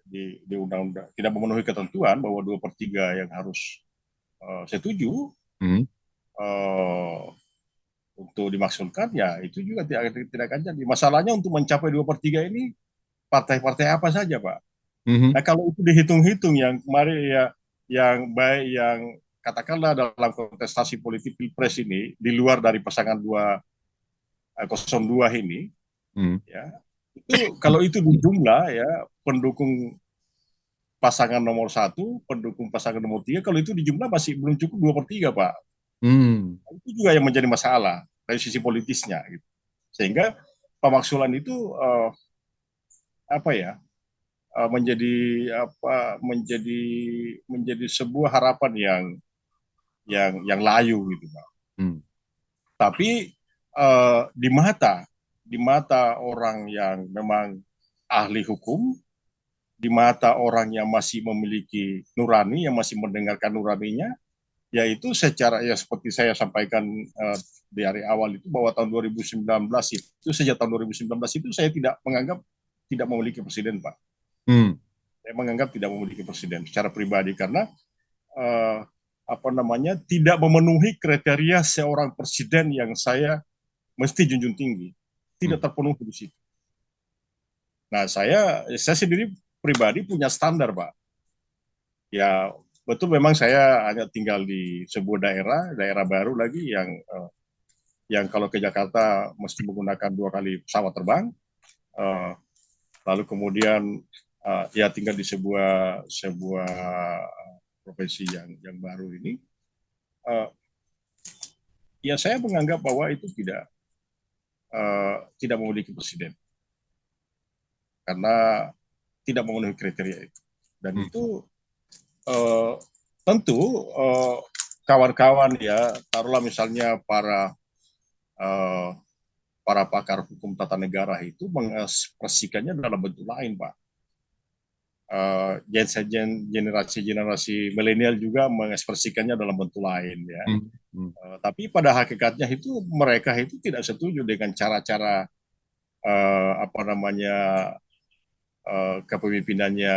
di undang-undang, tidak memenuhi ketentuan bahwa 2/3 yang harus setuju Hmm. uh, untuk dimaksudkan, ya itu juga tidak akan jadi. Masalahnya untuk mencapai 2/3 ini partai-partai apa saja, Pak? Hmm. Nah kalau itu dihitung-hitung yang kemarin ya, yang baik yang katakanlah dalam kontestasi politik pilpres ini di luar dari pasangan 02 ini, Hmm. ya itu kalau itu dijumlah ya pendukung pasangan nomor 1, pendukung pasangan nomor 3, kalau itu dijumlah masih belum cukup 2/3 Pak. Hmm. Itu juga yang menjadi masalah dari sisi politisnya. Gitu. Sehingga pemaksulan itu apa ya menjadi menjadi sebuah harapan yang layu gitu Pak. Hmm. Tapi di mata orang yang memang ahli hukum, di mata orang yang masih memiliki nurani, yang masih mendengarkan nuraninya, yaitu secara ya seperti saya sampaikan di hari awal itu bahwa tahun 2019 itu sejak tahun 2019 itu saya tidak menganggap tidak memiliki presiden, Pak. Saya menganggap tidak memiliki presiden secara pribadi karena tidak memenuhi kriteria seorang presiden yang saya mesti junjung tinggi, tidak terpenuhi di situ. Nah, saya sendiri pribadi punya standar, Pak. Ya, betul memang saya hanya tinggal di sebuah daerah baru lagi yang kalau ke Jakarta mesti menggunakan 2 kali pesawat terbang. Lalu kemudian ya tinggal di sebuah profesi yang baru ini. Ya saya menganggap bahwa itu tidak memiliki presiden karena tidak memenuhi kriteria itu. Dan itu tentu kawan-kawan ya, taruhlah misalnya para pakar hukum tata negara itu mengekspresikannya dalam bentuk lain, Pak. Generasi milenial juga mengekspresikannya dalam bentuk lain ya. Tapi pada hakikatnya itu mereka itu tidak setuju dengan cara-cara kepemimpinannya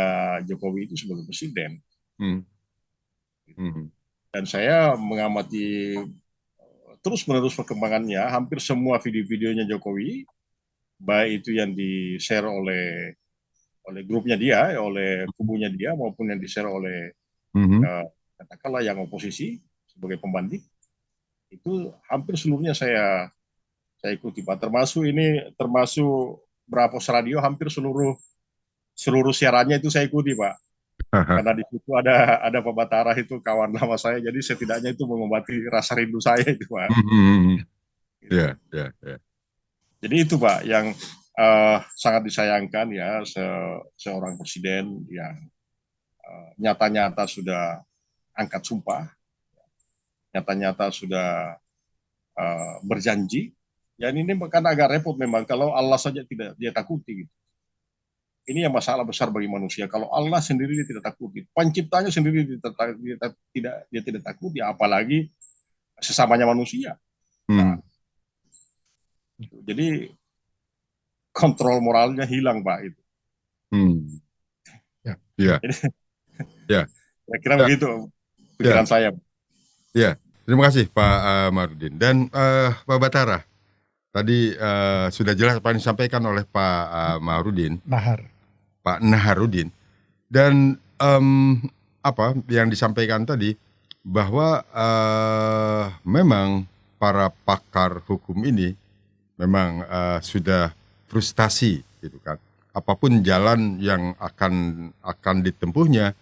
Jokowi itu sebagai presiden. Dan saya mengamati terus-menerus perkembangannya, hampir semua video-videonya Jokowi, baik itu yang di-share oleh grupnya dia, oleh kubunya dia, maupun yang di-share oleh katakanlah yang oposisi sebagai pembanding, itu hampir seluruhnya saya ikuti, Pak. Termasuk Brapos Radio, hampir seluruh siarannya itu saya ikuti, Pak. Karena di situ ada Pak Batara, itu kawan lama saya, jadi setidaknya itu mengobati rasa rindu saya itu, Pak. Ya. Jadi itu, Pak, yang sangat disayangkan ya, seorang presiden yang nyata-nyata sudah angkat sumpah, nyata-nyata sudah berjanji. Ya ini kan agak repot memang kalau Allah saja tidak dia takuti gitu. Ini yang masalah besar bagi manusia. Kalau Allah sendiri dia tidak takuti, penciptanya sendiri dia tidak takuti, apalagi sesamanya manusia. Nah, jadi kontrol moralnya hilang, Pak, itu. Ya. Kira-kira begitu pikiran saya. Ya, terima kasih Pak Marudin. Dan Pak Batara, tadi sudah jelas apa yang disampaikan oleh Pak Marudin. Pak Naharudin. Dan apa yang disampaikan tadi, bahwa memang para pakar hukum ini memang sudah frustasi gitu kan. Apapun jalan yang akan ditempuhnya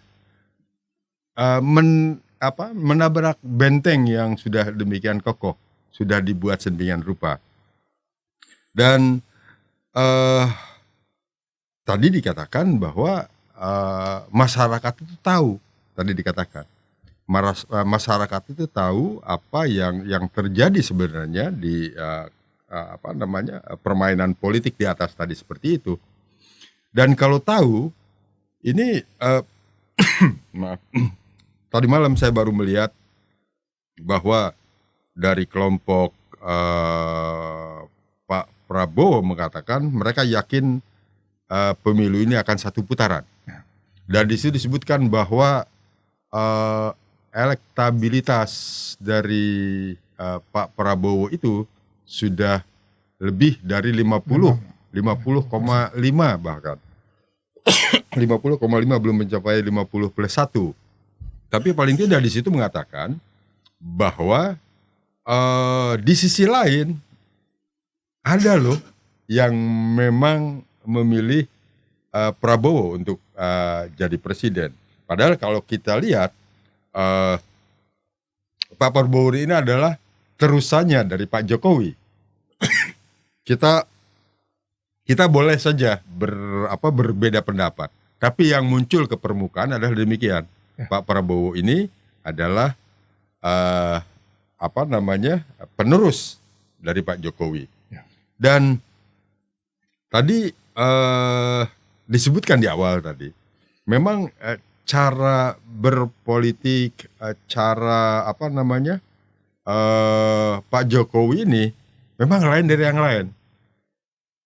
menabrak benteng yang sudah demikian kokoh, sudah dibuat sedemikian rupa. Dan tadi dikatakan bahwa masyarakat itu tahu, masyarakat itu tahu apa yang terjadi sebenarnya di permainan politik di atas tadi seperti itu. Dan kalau tahu ini maaf, tadi malam saya baru melihat bahwa dari kelompok Pak Prabowo mengatakan mereka yakin pemilu ini akan 1 putaran. Dan di situ disebutkan bahwa elektabilitas dari Pak Prabowo itu sudah lebih dari 50,5 bahkan. 50,5 belum mencapai 50+1. Tapi paling tidak di situ mengatakan bahwa di sisi lain ada loh yang memang memilih Prabowo untuk jadi presiden. Padahal kalau kita lihat Pak Prabowo ini adalah terusannya dari Pak Jokowi. Kita boleh saja berbeda pendapat, tapi yang muncul ke permukaan adalah demikian. Pak Prabowo ini adalah penerus dari Pak Jokowi. Dan tadi disebutkan di awal tadi, memang cara berpolitik, cara Pak Jokowi ini memang lain dari yang lain.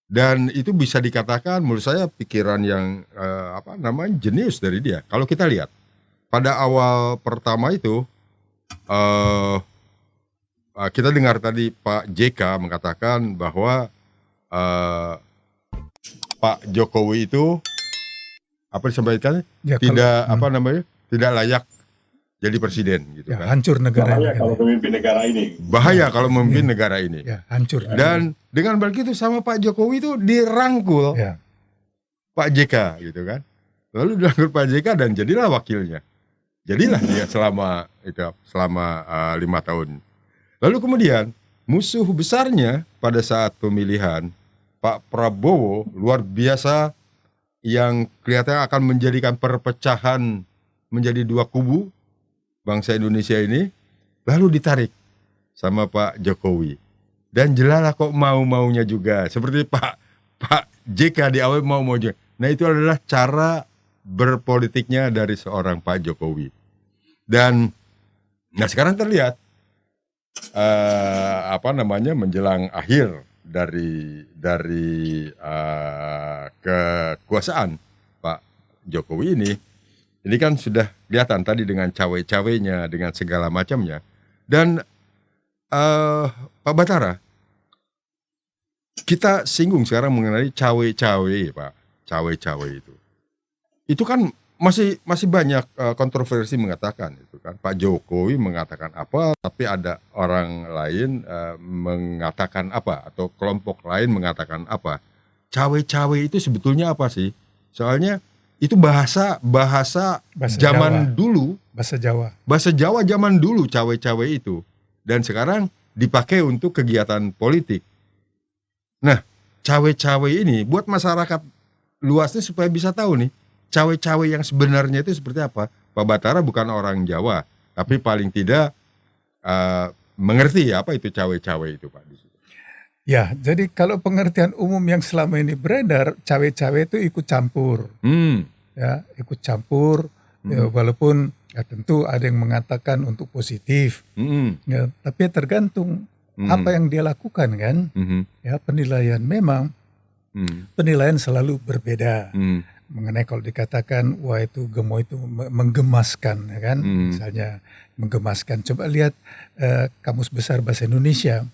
Dan itu bisa dikatakan menurut saya pikiran yang jenius dari dia. Kalau kita lihat pada awal pertama itu kita dengar tadi Pak JK mengatakan bahwa Pak Jokowi itu disampaikan tidak layak jadi presiden gitu Ya, kan. hancur negara Bahaya ini. kalau pemimpin negara ini. Bahaya kalau memimpin negara ini. Ya, hancur. Dan dengan begitu sama Pak Jokowi itu dirangkul Ya, Pak JK gitu kan. Lalu dirangkul Pak JK dan jadilah wakilnya. Jadilah dia selama 5 tahun. Lalu kemudian musuh besarnya pada saat pemilihan Pak Prabowo luar biasa yang kelihatannya akan menjadikan perpecahan menjadi 2 kubu bangsa Indonesia ini, lalu ditarik sama Pak Jokowi. Dan jelalah kok mau-maunya juga. Seperti Pak JK di awal mau juga. Nah itu adalah cara berpolitiknya dari seorang Pak Jokowi. Dan sekarang terlihat menjelang akhir dari kekuasaan Pak Jokowi ini kan sudah kelihatan tadi dengan cawe-cawenya, dengan segala macamnya. Dan Pak Batara, kita singgung sekarang mengenai cawe-cawe, Pak. Cawe-cawe itu. Itu kan masih banyak kontroversi mengatakan itu kan. Pak Jokowi mengatakan apa, tapi ada orang lain mengatakan apa, atau kelompok lain mengatakan apa. Cawe-cawe itu sebetulnya apa sih? Soalnya itu bahasa zaman Jawa. dulu, bahasa Jawa zaman dulu cawe-cawe itu, dan sekarang dipakai untuk kegiatan politik. Nah, cawe-cawe ini buat masyarakat luasnya supaya bisa tahu nih cawe-cawe yang sebenarnya itu seperti apa. Pak Batara bukan orang Jawa, tapi paling tidak mengerti apa itu cawe-cawe itu, Pak. ya, jadi kalau pengertian umum yang selama ini beredar, cawe-cawe itu ikut campur. Ya, ikut campur, ya, walaupun ya tentu ada yang mengatakan untuk positif. Ya, tapi tergantung apa yang dia lakukan kan. Ya, penilaian memang penilaian selalu berbeda. Mengenai kalau dikatakan wah itu gemoy itu menggemaskan ya kan, misalnya menggemaskan. Coba lihat Kamus Besar Bahasa Indonesia.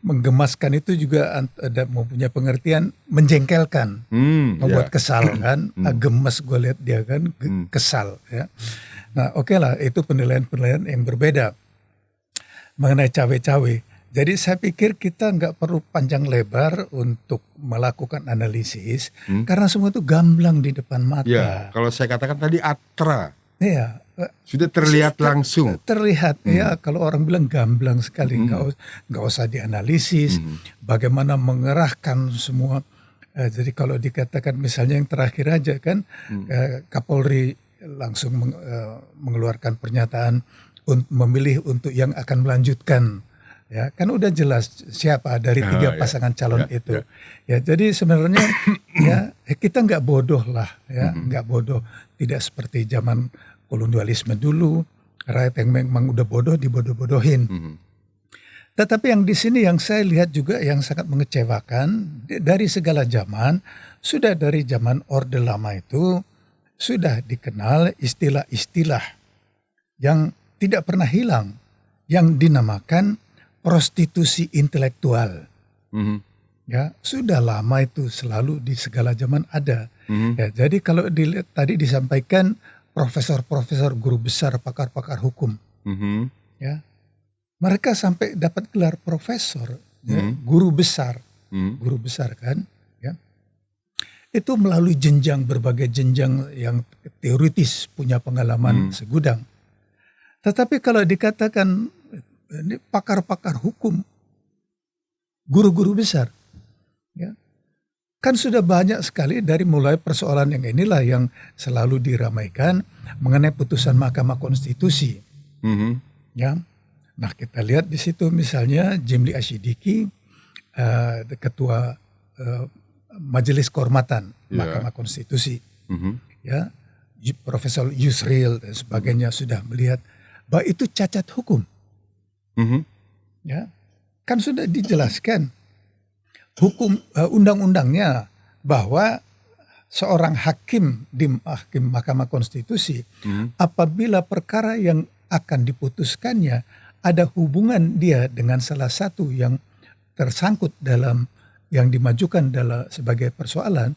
Menggemaskan itu juga ada mempunyai pengertian menjengkelkan, membuat kesal kan. Gemes gue lihat dia kan, kesal ya. Nah oke lah, itu penilaian-penilaian yang berbeda mengenai cawe-cawe. Jadi saya pikir kita nggak perlu panjang lebar untuk melakukan analisis karena semua itu gamblang di depan mata. Ya, kalau saya katakan tadi atra. Iya. Sudah terlihat langsung. Terlihat ya, kalau orang bilang gamblang sekali, nggak usah dianalisis. Bagaimana mengerahkan semua. Jadi kalau dikatakan misalnya yang terakhir aja kan, Kapolri langsung mengeluarkan pernyataan memilih untuk yang akan melanjutkan. Ya, kan udah jelas siapa dari 3 pasangan calon itu. Ya, jadi sebenarnya ya kita nggak bodoh lah, ya, nggak bodoh. Tidak seperti zaman kolonialisme dulu, rakyat yang memang udah bodoh dibodoh-bodohin. Tetapi yang di sini yang saya lihat juga yang sangat mengecewakan dari segala zaman, sudah dari zaman Orde Lama itu sudah dikenal istilah-istilah yang tidak pernah hilang, yang dinamakan prostitusi intelektual. Ya, sudah lama itu selalu di segala zaman ada. Ya, jadi kalau dilihat tadi disampaikan profesor-profesor, guru besar, pakar-pakar hukum. Ya. Mereka sampai dapat gelar profesor, ya, guru besar. Guru besar kan, ya. Itu melalui berbagai jenjang yang teoritis, punya pengalaman segudang. Tetapi kalau dikatakan ini pakar-pakar hukum, guru-guru besar, ya, kan sudah banyak sekali dari mulai persoalan yang inilah yang selalu diramaikan mengenai putusan Mahkamah Konstitusi. Ya, nah kita lihat di situ misalnya Jimli Asyidiki, ketua Majelis Kehormatan Ya. Mahkamah Konstitusi, Mhm. ya, Profesor Yusril dan sebagainya sudah melihat bahwa itu cacat hukum, Mhm. ya. Kan sudah dijelaskan hukum undang-undangnya bahwa seorang hakim di Mahkamah Konstitusi Mhm. apabila perkara yang akan diputuskannya ada hubungan dia dengan salah satu yang tersangkut dalam yang dimajukan sebagai persoalan,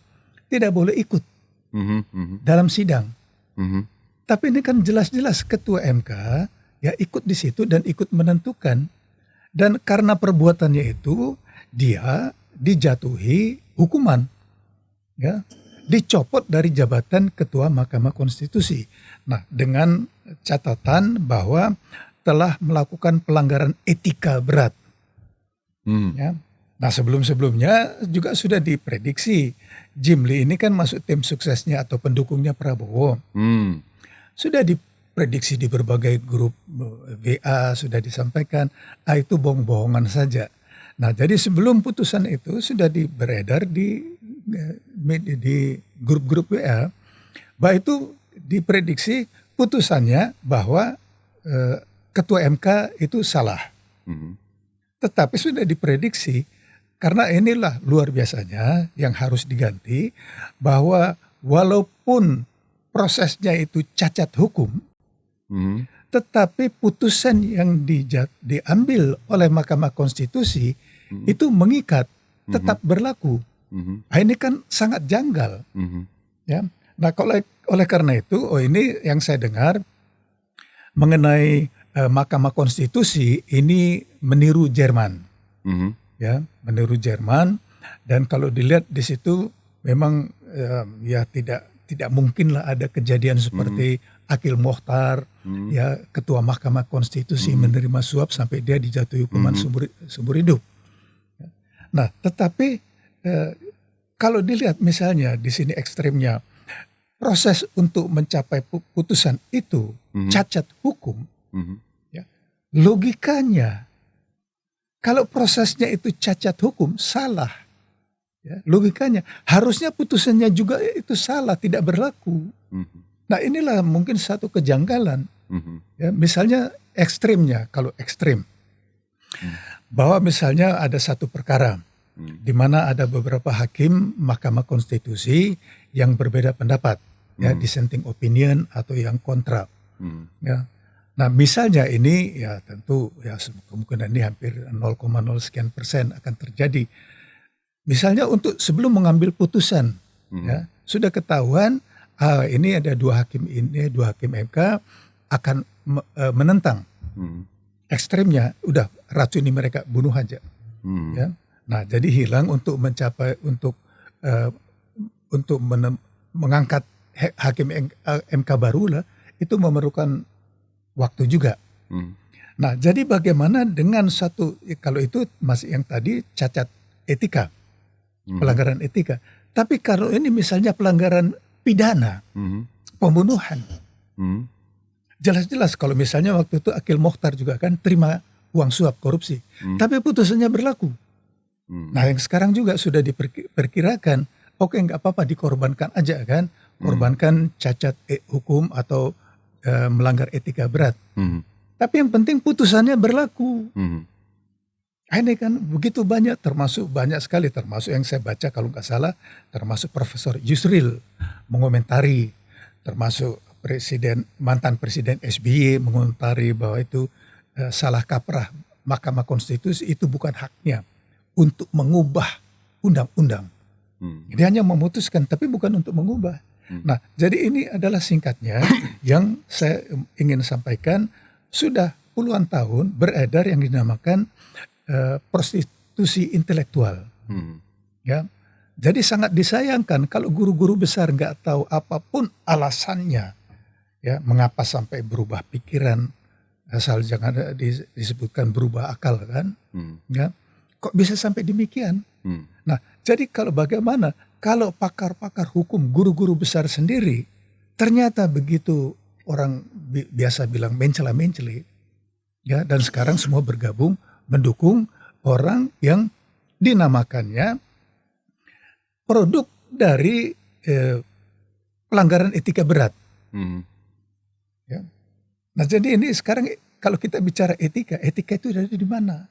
tidak boleh ikut Mhm. Mhm. dalam sidang. Mhm. Tapi ini kan jelas-jelas ketua MK ya ikut di situ dan ikut menentukan, dan karena perbuatannya itu dia dijatuhi hukuman, ya, dicopot dari jabatan ketua Mahkamah Konstitusi. Nah, dengan catatan bahwa telah melakukan pelanggaran etika berat. Mhm. Ya. Nah, sebelum-sebelumnya juga sudah diprediksi Jimli ini kan masuk tim suksesnya atau pendukungnya Prabowo. Mhm. Sudah diprediksi di berbagai grup WA, sudah disampaikan, itu bohong-bohongan saja. Nah, jadi sebelum putusan itu sudah beredar di grup-grup WA, bahwa itu diprediksi putusannya bahwa Ketua MK itu salah. Mhm. Tetapi sudah diprediksi, karena inilah luar biasanya yang harus diganti, bahwa walaupun prosesnya itu cacat hukum, Mhm. tetapi putusan yang diambil oleh Mahkamah Konstitusi itu mengikat, tetap berlaku. Mhm. Nah, ini kan sangat janggal. Mhm. Ya. Nah, oleh karena itu, ini yang saya dengar mengenai Mahkamah Konstitusi ini meniru Jerman. Mhm. Ya, meniru Jerman, dan kalau dilihat di situ memang ya tidak mungkinlah ada kejadian seperti Akil Mokhtar, ya, ketua Mahkamah Konstitusi menerima suap sampai dia dijatuhi hukuman seumur hidup. Nah, tetapi kalau dilihat misalnya di sini ekstrimnya proses untuk mencapai putusan itu cacat hukum, Mhm. ya, logikanya kalau prosesnya itu cacat hukum, salah. Ya, logikanya harusnya putusannya juga itu salah, tidak berlaku. Mhm. Nah, inilah mungkin satu kejanggalan. Mhm. Ya, misalnya ekstrimnya, kalau ekstrim, bahwa misalnya ada satu perkara di mana ada beberapa hakim Mahkamah Konstitusi yang berbeda pendapat, ya, dissenting opinion atau yang kontra. Mhm. Ya. Nah, misalnya ini ya tentu ya kemungkinan ini hampir 0,0 sekian persen akan terjadi. Misalnya untuk sebelum mengambil putusan, ya, sudah ketahuan ini ada dua hakim MK akan menentang. Mhm. Ekstrimnya udah racuni mereka, bunuh aja. Mhm. Ya. Nah, jadi hilang untuk mencapai untuk mengangkat hakim MK baru lah, itu memerlukan waktu juga. Mhm. Nah, jadi bagaimana dengan kalau itu masih yang tadi cacat etika, pelanggaran etika. Tapi kalau ini misalnya pelanggaran pidana, Mhm. pembunuhan, Mhm. jelas-jelas kalau misalnya waktu itu Akil Mokhtar juga kan terima uang suap korupsi, tapi putusannya berlaku. Nah, yang sekarang juga sudah diperkirakan, oke, nggak apa-apa dikorbankan aja kan, korbankan cacat hukum atau melanggar etika berat. Mhm. Tapi yang penting putusannya berlaku. Mhm. Ini kan begitu banyak, termasuk yang saya baca kalau nggak salah, termasuk Profesor Yusril mengomentari, termasuk mantan Presiden SBY mengomentari bahwa itu salah kaprah Mahkamah Konstitusi, itu bukan haknya untuk mengubah undang-undang. Dia hanya memutuskan, tapi bukan untuk mengubah. Nah, jadi ini adalah singkatnya yang saya ingin sampaikan, sudah puluhan tahun beredar yang dinamakan prostitusi intelektual. Ya, jadi sangat disayangkan kalau guru-guru besar nggak tahu apapun alasannya, ya, mengapa sampai berubah pikiran, asal jangan disebutkan berubah akal kan, ya, kok bisa sampai demikian? Nah, jadi kalau bagaimana kalau pakar-pakar hukum, guru-guru besar sendiri, ternyata begitu orang biasa bilang mencela-menceli, ya, dan sekarang semua bergabung mendukung orang yang dinamakannya produk dari pelanggaran etika berat. Ya. Nah jadi ini sekarang kalau kita bicara etika itu dari di mana?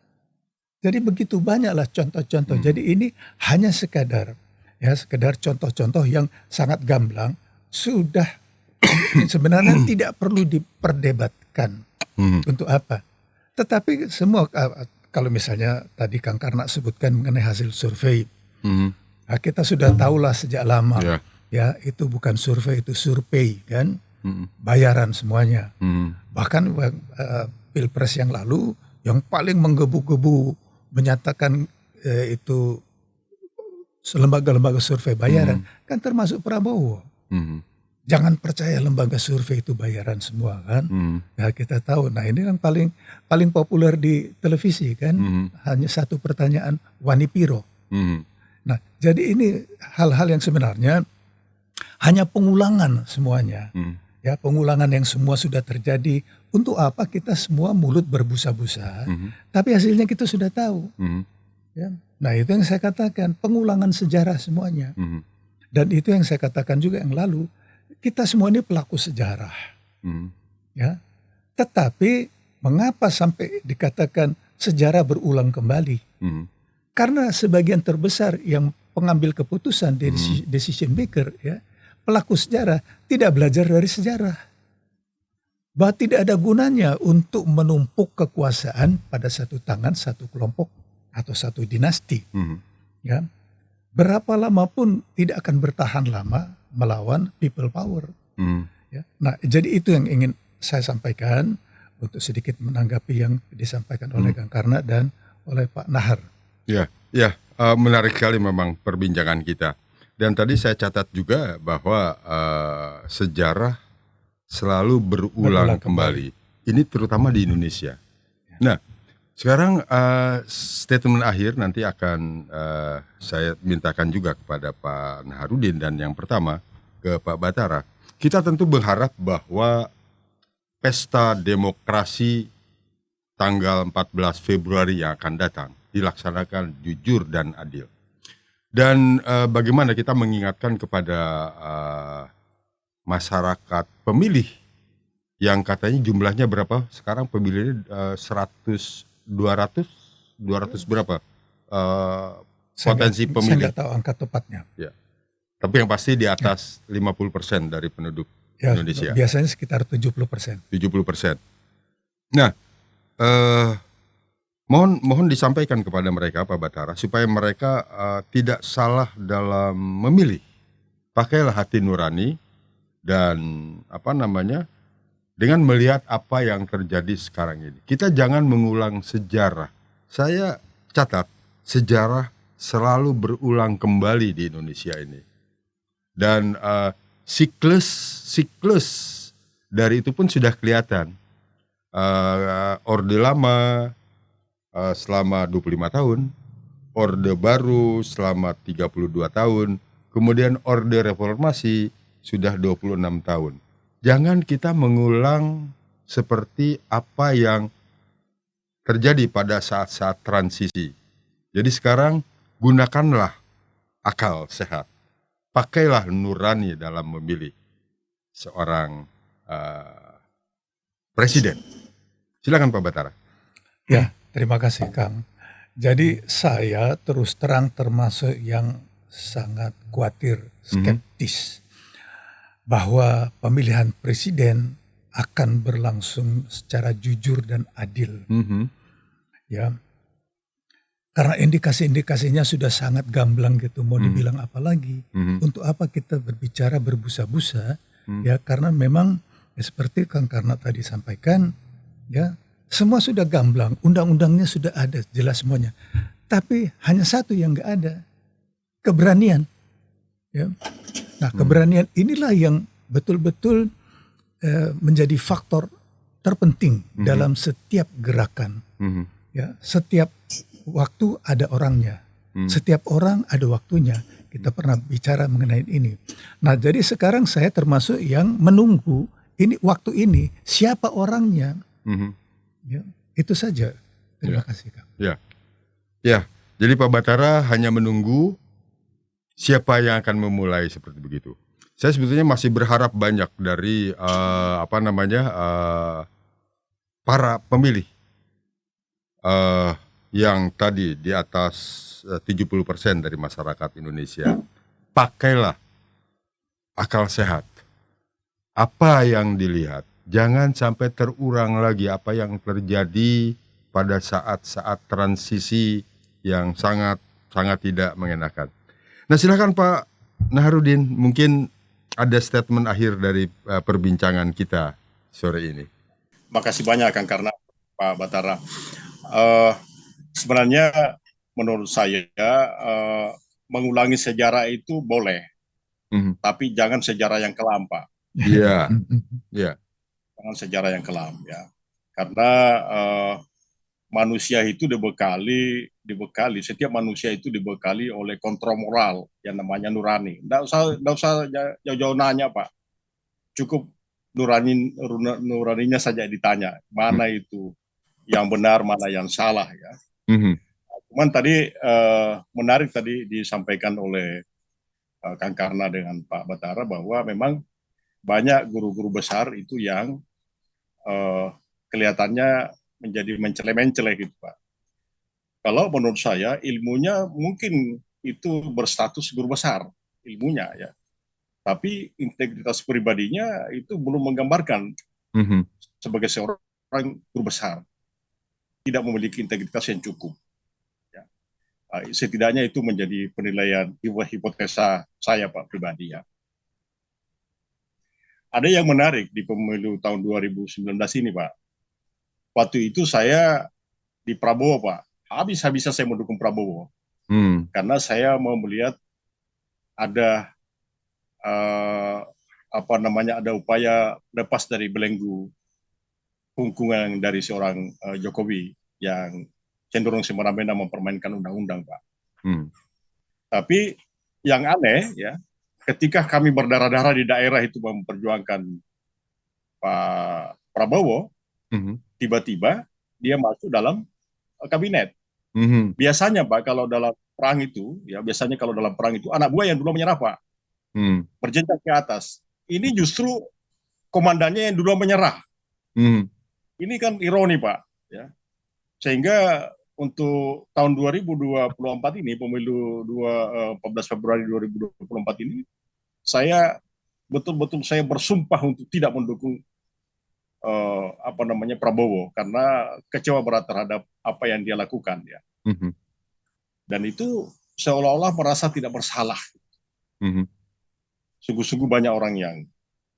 Jadi begitu banyaklah contoh-contoh. Jadi ini hanya sekedar contoh-contoh yang sangat gamblang, sudah sebenarnya tidak perlu diperdebatkan. Untuk apa? Tetapi semua kalau misalnya tadi Kang Karna sebutkan mengenai hasil survei, nah, kita sudah tahulah sejak lama, ya itu bukan survei, itu survei kan, bayaran semuanya. Bahkan Pilpres yang lalu yang paling menggebu-gebu menyatakan itu lembaga-lembaga survei bayaran kan termasuk Prabowo. Jangan percaya lembaga survei itu bayaran semua kan. Nah kita tahu, nah ini yang paling populer di televisi kan, hanya satu pertanyaan, Wani Piro. Nah jadi ini hal-hal yang sebenarnya hanya pengulangan semuanya. Ya pengulangan yang semua sudah terjadi. Untuk apa kita semua mulut berbusa-busa, tapi hasilnya kita sudah tahu. Ya. Nah itu yang saya katakan, pengulangan sejarah semuanya. Dan itu yang saya katakan juga yang lalu, kita semua ini pelaku sejarah. Ya. Tetapi mengapa sampai dikatakan sejarah berulang kembali? Karena sebagian terbesar yang pengambil keputusan, decision maker, ya, pelaku sejarah tidak belajar dari sejarah. Bahwa tidak ada gunanya untuk menumpuk kekuasaan pada satu tangan, satu kelompok atau satu dinasti. Ya. Berapa lama pun tidak akan bertahan lama melawan people power. Ya. Nah, jadi itu yang ingin saya sampaikan untuk sedikit menanggapi yang disampaikan oleh Kang Karna dan oleh Pak Nahar. Ya, menarik sekali memang perbincangan kita. Dan tadi saya catat juga bahwa sejarah selalu berulang kembali. Ini terutama di Indonesia. Nah, sekarang statement akhir nanti akan saya mintakan juga kepada Pak Naharudin dan yang pertama ke Pak Batara. Kita tentu berharap bahwa pesta demokrasi tanggal 14 Februari yang akan datang dilaksanakan jujur dan adil. Dan bagaimana kita mengingatkan kepada masyarakat pemilih yang katanya jumlahnya berapa sekarang pemilihnya 200 berapa potensi pemilih. Saya nggak tahu angka tepatnya. Ya. Tapi yang pasti di atas 50% dari penduduk Indonesia. Biasanya sekitar 70%. 70%. Nah, mohon disampaikan kepada mereka Pak Batara supaya mereka tidak salah dalam memilih. Pakailah hati nurani. Dan dengan melihat apa yang terjadi sekarang ini. Kita jangan mengulang sejarah. Saya catat, sejarah selalu berulang kembali di Indonesia ini. Dan siklus dari itu pun sudah kelihatan. Orde lama selama 25 tahun, Orde baru selama 32 tahun, kemudian Orde Reformasi sudah 26 tahun. Jangan kita mengulang seperti apa yang terjadi pada saat-saat transisi. Jadi sekarang gunakanlah akal sehat. Pakailah nurani dalam memilih seorang presiden. Silakan Pak Batara. Ya, terima kasih Kang. Jadi saya terus terang termasuk yang sangat khawatir, skeptis. Bahwa pemilihan presiden akan berlangsung secara jujur dan adil. Ya, karena indikasi-indikasinya sudah sangat gamblang gitu. Mau dibilang apa lagi? Untuk apa kita berbicara berbusa-busa? Ya, karena memang ya, seperti Kang Karna tadi sampaikan, ya semua sudah gamblang, undang-undangnya sudah ada, jelas semuanya. Tapi hanya satu yang nggak ada, keberanian. Ya. Nah, keberanian inilah yang betul-betul menjadi faktor terpenting dalam setiap gerakan. Ya, setiap waktu ada orangnya, setiap orang ada waktunya. Kita pernah bicara mengenai ini. Nah, jadi sekarang saya termasuk yang menunggu ini waktu ini siapa orangnya. Ya, itu saja. Terima kasih Kang. Ya, jadi Pak Batara hanya menunggu siapa yang akan memulai seperti begitu? Saya sebetulnya masih berharap banyak dari para pemilih eh, yang tadi di atas 70% dari masyarakat Indonesia. Pakailah akal sehat. Apa yang dilihat, jangan sampai terulang lagi apa yang terjadi pada saat-saat transisi yang sangat sangat tidak mengenakan. Nah, silakan Pak Naharudin, mungkin ada statement akhir dari perbincangan kita sore ini. Makasih banyak Kang karena Pak Batara. Eh, Sebenarnya menurut saya mengulangi sejarah itu boleh, tapi jangan sejarah yang kelam, Pak. Iya, iya. Jangan sejarah yang kelam, ya. Karena manusia itu dibekali, setiap manusia itu dibekali oleh kontrol moral yang namanya nurani. Nggak usah jauh-jauh nanya, Pak. Cukup nuraninya saja ditanya, mana itu yang benar, mana yang salah, ya. Cuman tadi menarik tadi disampaikan oleh Kang Karna dengan Pak Batara bahwa memang banyak guru-guru besar itu yang kelihatannya menjadi mencele-mencele gitu, Pak. Kalau menurut saya ilmunya mungkin itu berstatus guru besar ilmunya, ya, tapi integritas pribadinya itu belum menggambarkan sebagai seorang guru besar, tidak memiliki integritas yang cukup. Ya. Setidaknya itu menjadi penilaian hipotesa saya, Pak, pribadi, ya. Ada yang menarik di pemilu tahun 2019 ini, Pak. Waktu itu saya di Prabowo, Pak. Habis-habisan saya mendukung Prabowo. Karena saya mau melihat ada ada upaya lepas dari belenggu hungkungan dari seorang Jokowi yang cenderung semena-mena mempermainkan undang-undang, Pak. Tapi yang aneh, ya, ketika kami berdarah-darah di daerah itu memperjuangkan Pak Prabowo, tiba-tiba dia masuk dalam kabinet. Biasanya, Pak, kalau dalam perang itu, ya, anak buah yang dulu menyerah, Pak, berjenjang ke atas. Ini justru komandannya yang dulu menyerah. Ini kan ironi, Pak, ya. Sehingga untuk tahun 2024 ini, pemilu 14 Februari 2024 ini, saya betul-betul saya bersumpah untuk tidak mendukung Prabowo karena kecewa berat terhadap apa yang dia lakukan, ya. Dan itu seolah-olah merasa tidak bersalah. Sungguh-sungguh banyak orang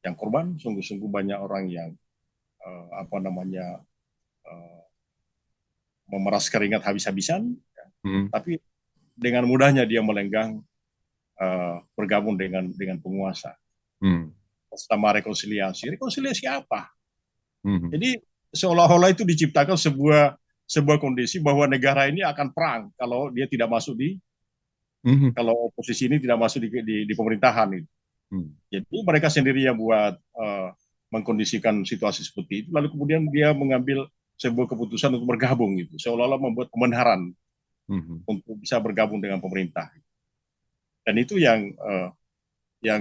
yang korban, sungguh-sungguh banyak orang yang memeras keringat habis-habisan, ya. Tapi dengan mudahnya dia melenggang bergabung dengan penguasa. Sama rekonsiliasi apa? Jadi seolah-olah itu diciptakan sebuah kondisi bahwa negara ini akan perang kalau dia tidak masuk kalau oposisi ini tidak masuk di pemerintahan itu. Jadi mereka sendiri yang buat mengkondisikan situasi seperti itu, lalu kemudian dia mengambil sebuah keputusan untuk bergabung gitu, seolah-olah membuat pembenaran untuk bisa bergabung dengan pemerintah. Dan itu yang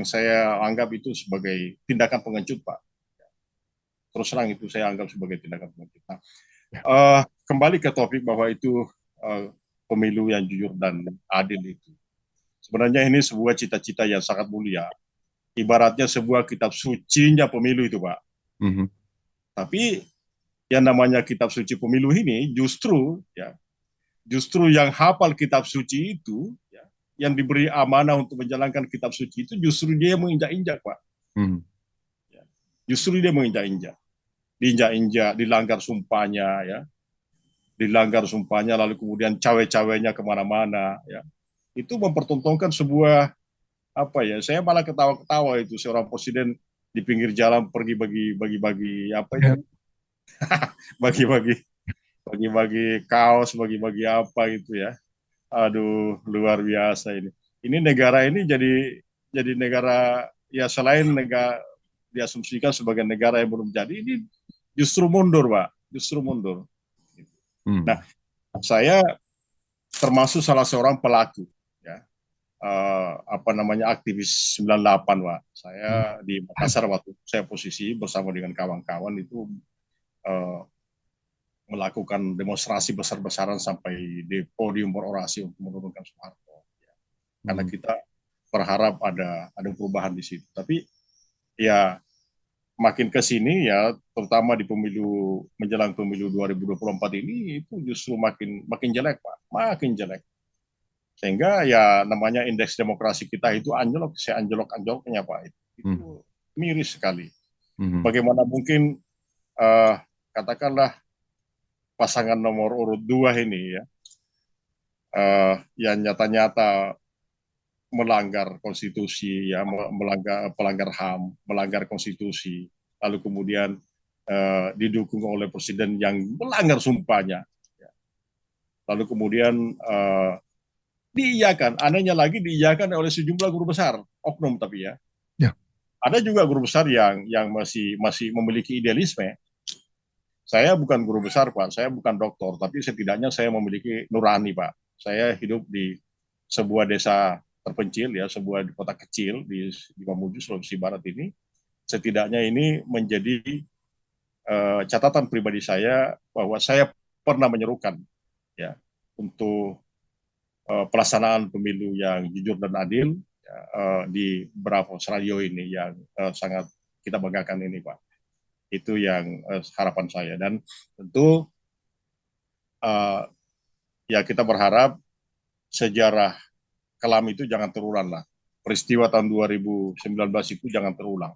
saya anggap itu sebagai tindakan pengecut, Pak. Terus terang itu saya anggap sebagai tindakan pengecut. Kembali ke topik bahwa itu pemilu yang jujur dan adil itu. Sebenarnya ini sebuah cita-cita yang sangat mulia. Ibaratnya sebuah kitab sucinya pemilu itu, Pak. Tapi yang namanya kitab suci pemilu ini justru yang hafal kitab suci itu, ya, yang diberi amanah untuk menjalankan kitab suci itu justru dia menginjak-injak, Pak. Ya, justru dia menginjak-injak, diinjak-injak, dilanggar sumpahnya, ya, lalu kemudian cawe-cawenya kemana-mana, ya. Itu mempertontonkan sebuah saya malah ketawa-ketawa itu seorang presiden di pinggir jalan pergi bagi-bagi bagi-bagi kaos, bagi-bagi apa gitu, ya. Aduh, luar biasa ini. Ini negara ini jadi negara, ya, selain negara diasumsikan sebagai negara yang belum jadi, ini justru mundur, Pak. Justru mundur. Nah, saya termasuk salah seorang pelaku, ya. aktivis 98, Pak. Saya di Makassar waktu saya posisi bersama dengan kawan-kawan itu melakukan demonstrasi besar-besaran sampai di podium berorasi untuk menurunkan Soeharto. Ya. Karena kita berharap ada perubahan di situ. Tapi ya makin ke sini ya, terutama di menjelang pemilu 2024 ini itu justru makin jelek, Pak. Makin jelek. Sehingga ya namanya indeks demokrasi kita itu anjlok, seanjlok-anjloknya, Pak. Itu miris sekali. Bagaimana mungkin katakanlah pasangan nomor urut 2 ini ya, yang nyata-nyata melanggar konstitusi, ya, pelanggar HAM, melanggar konstitusi, lalu kemudian didukung oleh presiden yang melanggar sumpahnya, ya. Lalu kemudian diiyakan, anehnya lagi diiyakan oleh sejumlah guru besar, oknum tapi ya. Ada juga guru besar yang masih memiliki idealisme. Saya bukan guru besar, Pak. Saya bukan doktor, tapi setidaknya saya memiliki nurani, Pak. Saya hidup di sebuah desa terpencil, ya, sebuah kota kecil di Mamuju, Sulawesi Barat ini. Setidaknya ini menjadi catatan pribadi saya bahwa saya pernah menyerukan, ya, untuk pelaksanaan pemilu yang jujur dan adil, ya, di Bravos Radio ini yang sangat kita banggakan ini, Pak. Itu yang harapan saya, dan tentu ya kita berharap sejarah kelam itu jangan terulang lah. Peristiwa tahun 2019 itu jangan terulang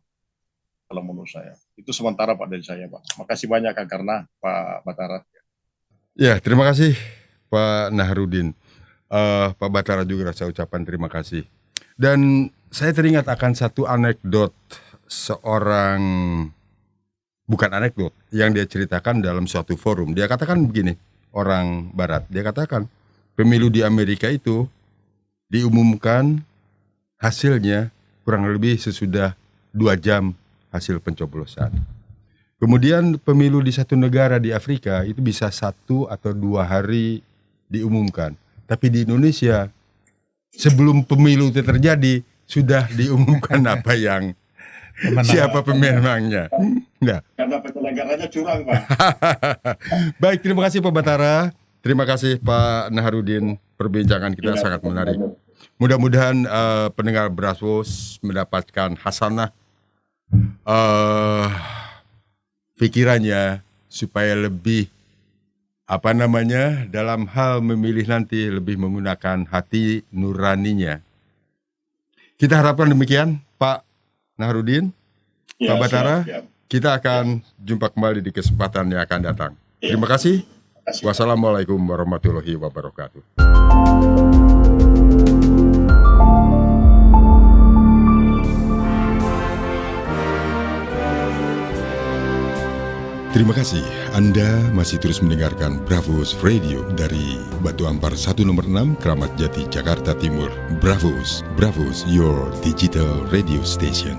kalau menurut saya. Itu sementara, Pak, dari saya, Pak. Makasih banyak, Kak, karena Pak Batara. Ya, terima kasih Pak Naharudin. Pak Batara juga saya ucapkan terima kasih. Dan saya teringat akan satu anekdot seorang, bukan anekdot, yang dia ceritakan dalam suatu forum. Dia katakan begini, orang barat. Dia katakan, pemilu di Amerika itu diumumkan hasilnya kurang lebih sesudah 2 jam hasil pencoblosan. Kemudian pemilu di satu negara di Afrika itu bisa 1 atau 2 hari diumumkan. Tapi di Indonesia, sebelum pemilu itu terjadi, sudah diumumkan apa yang siapa pemenangnya. Nah. Karena penyelenggaranya curang, Pak. Baik, terima kasih Pak Batara. Terima kasih Pak Naharudin. Perbincangan kita sangat menarik. Mudah-mudahan pendengar Bravos mendapatkan hasanah pikirannya supaya lebih dalam hal memilih nanti lebih menggunakan hati nuraninya. Kita harapkan demikian, Pak Naharudin, Pak Batara. Siap. Kita akan jumpa kembali di kesempatan yang akan datang. Terima kasih. Wassalamualaikum warahmatullahi wabarakatuh. Terima kasih Anda masih terus mendengarkan Bravos Radio dari Batu Ampar 1 nomor 6 Kramat Jati, Jakarta Timur. Bravos, your digital radio station.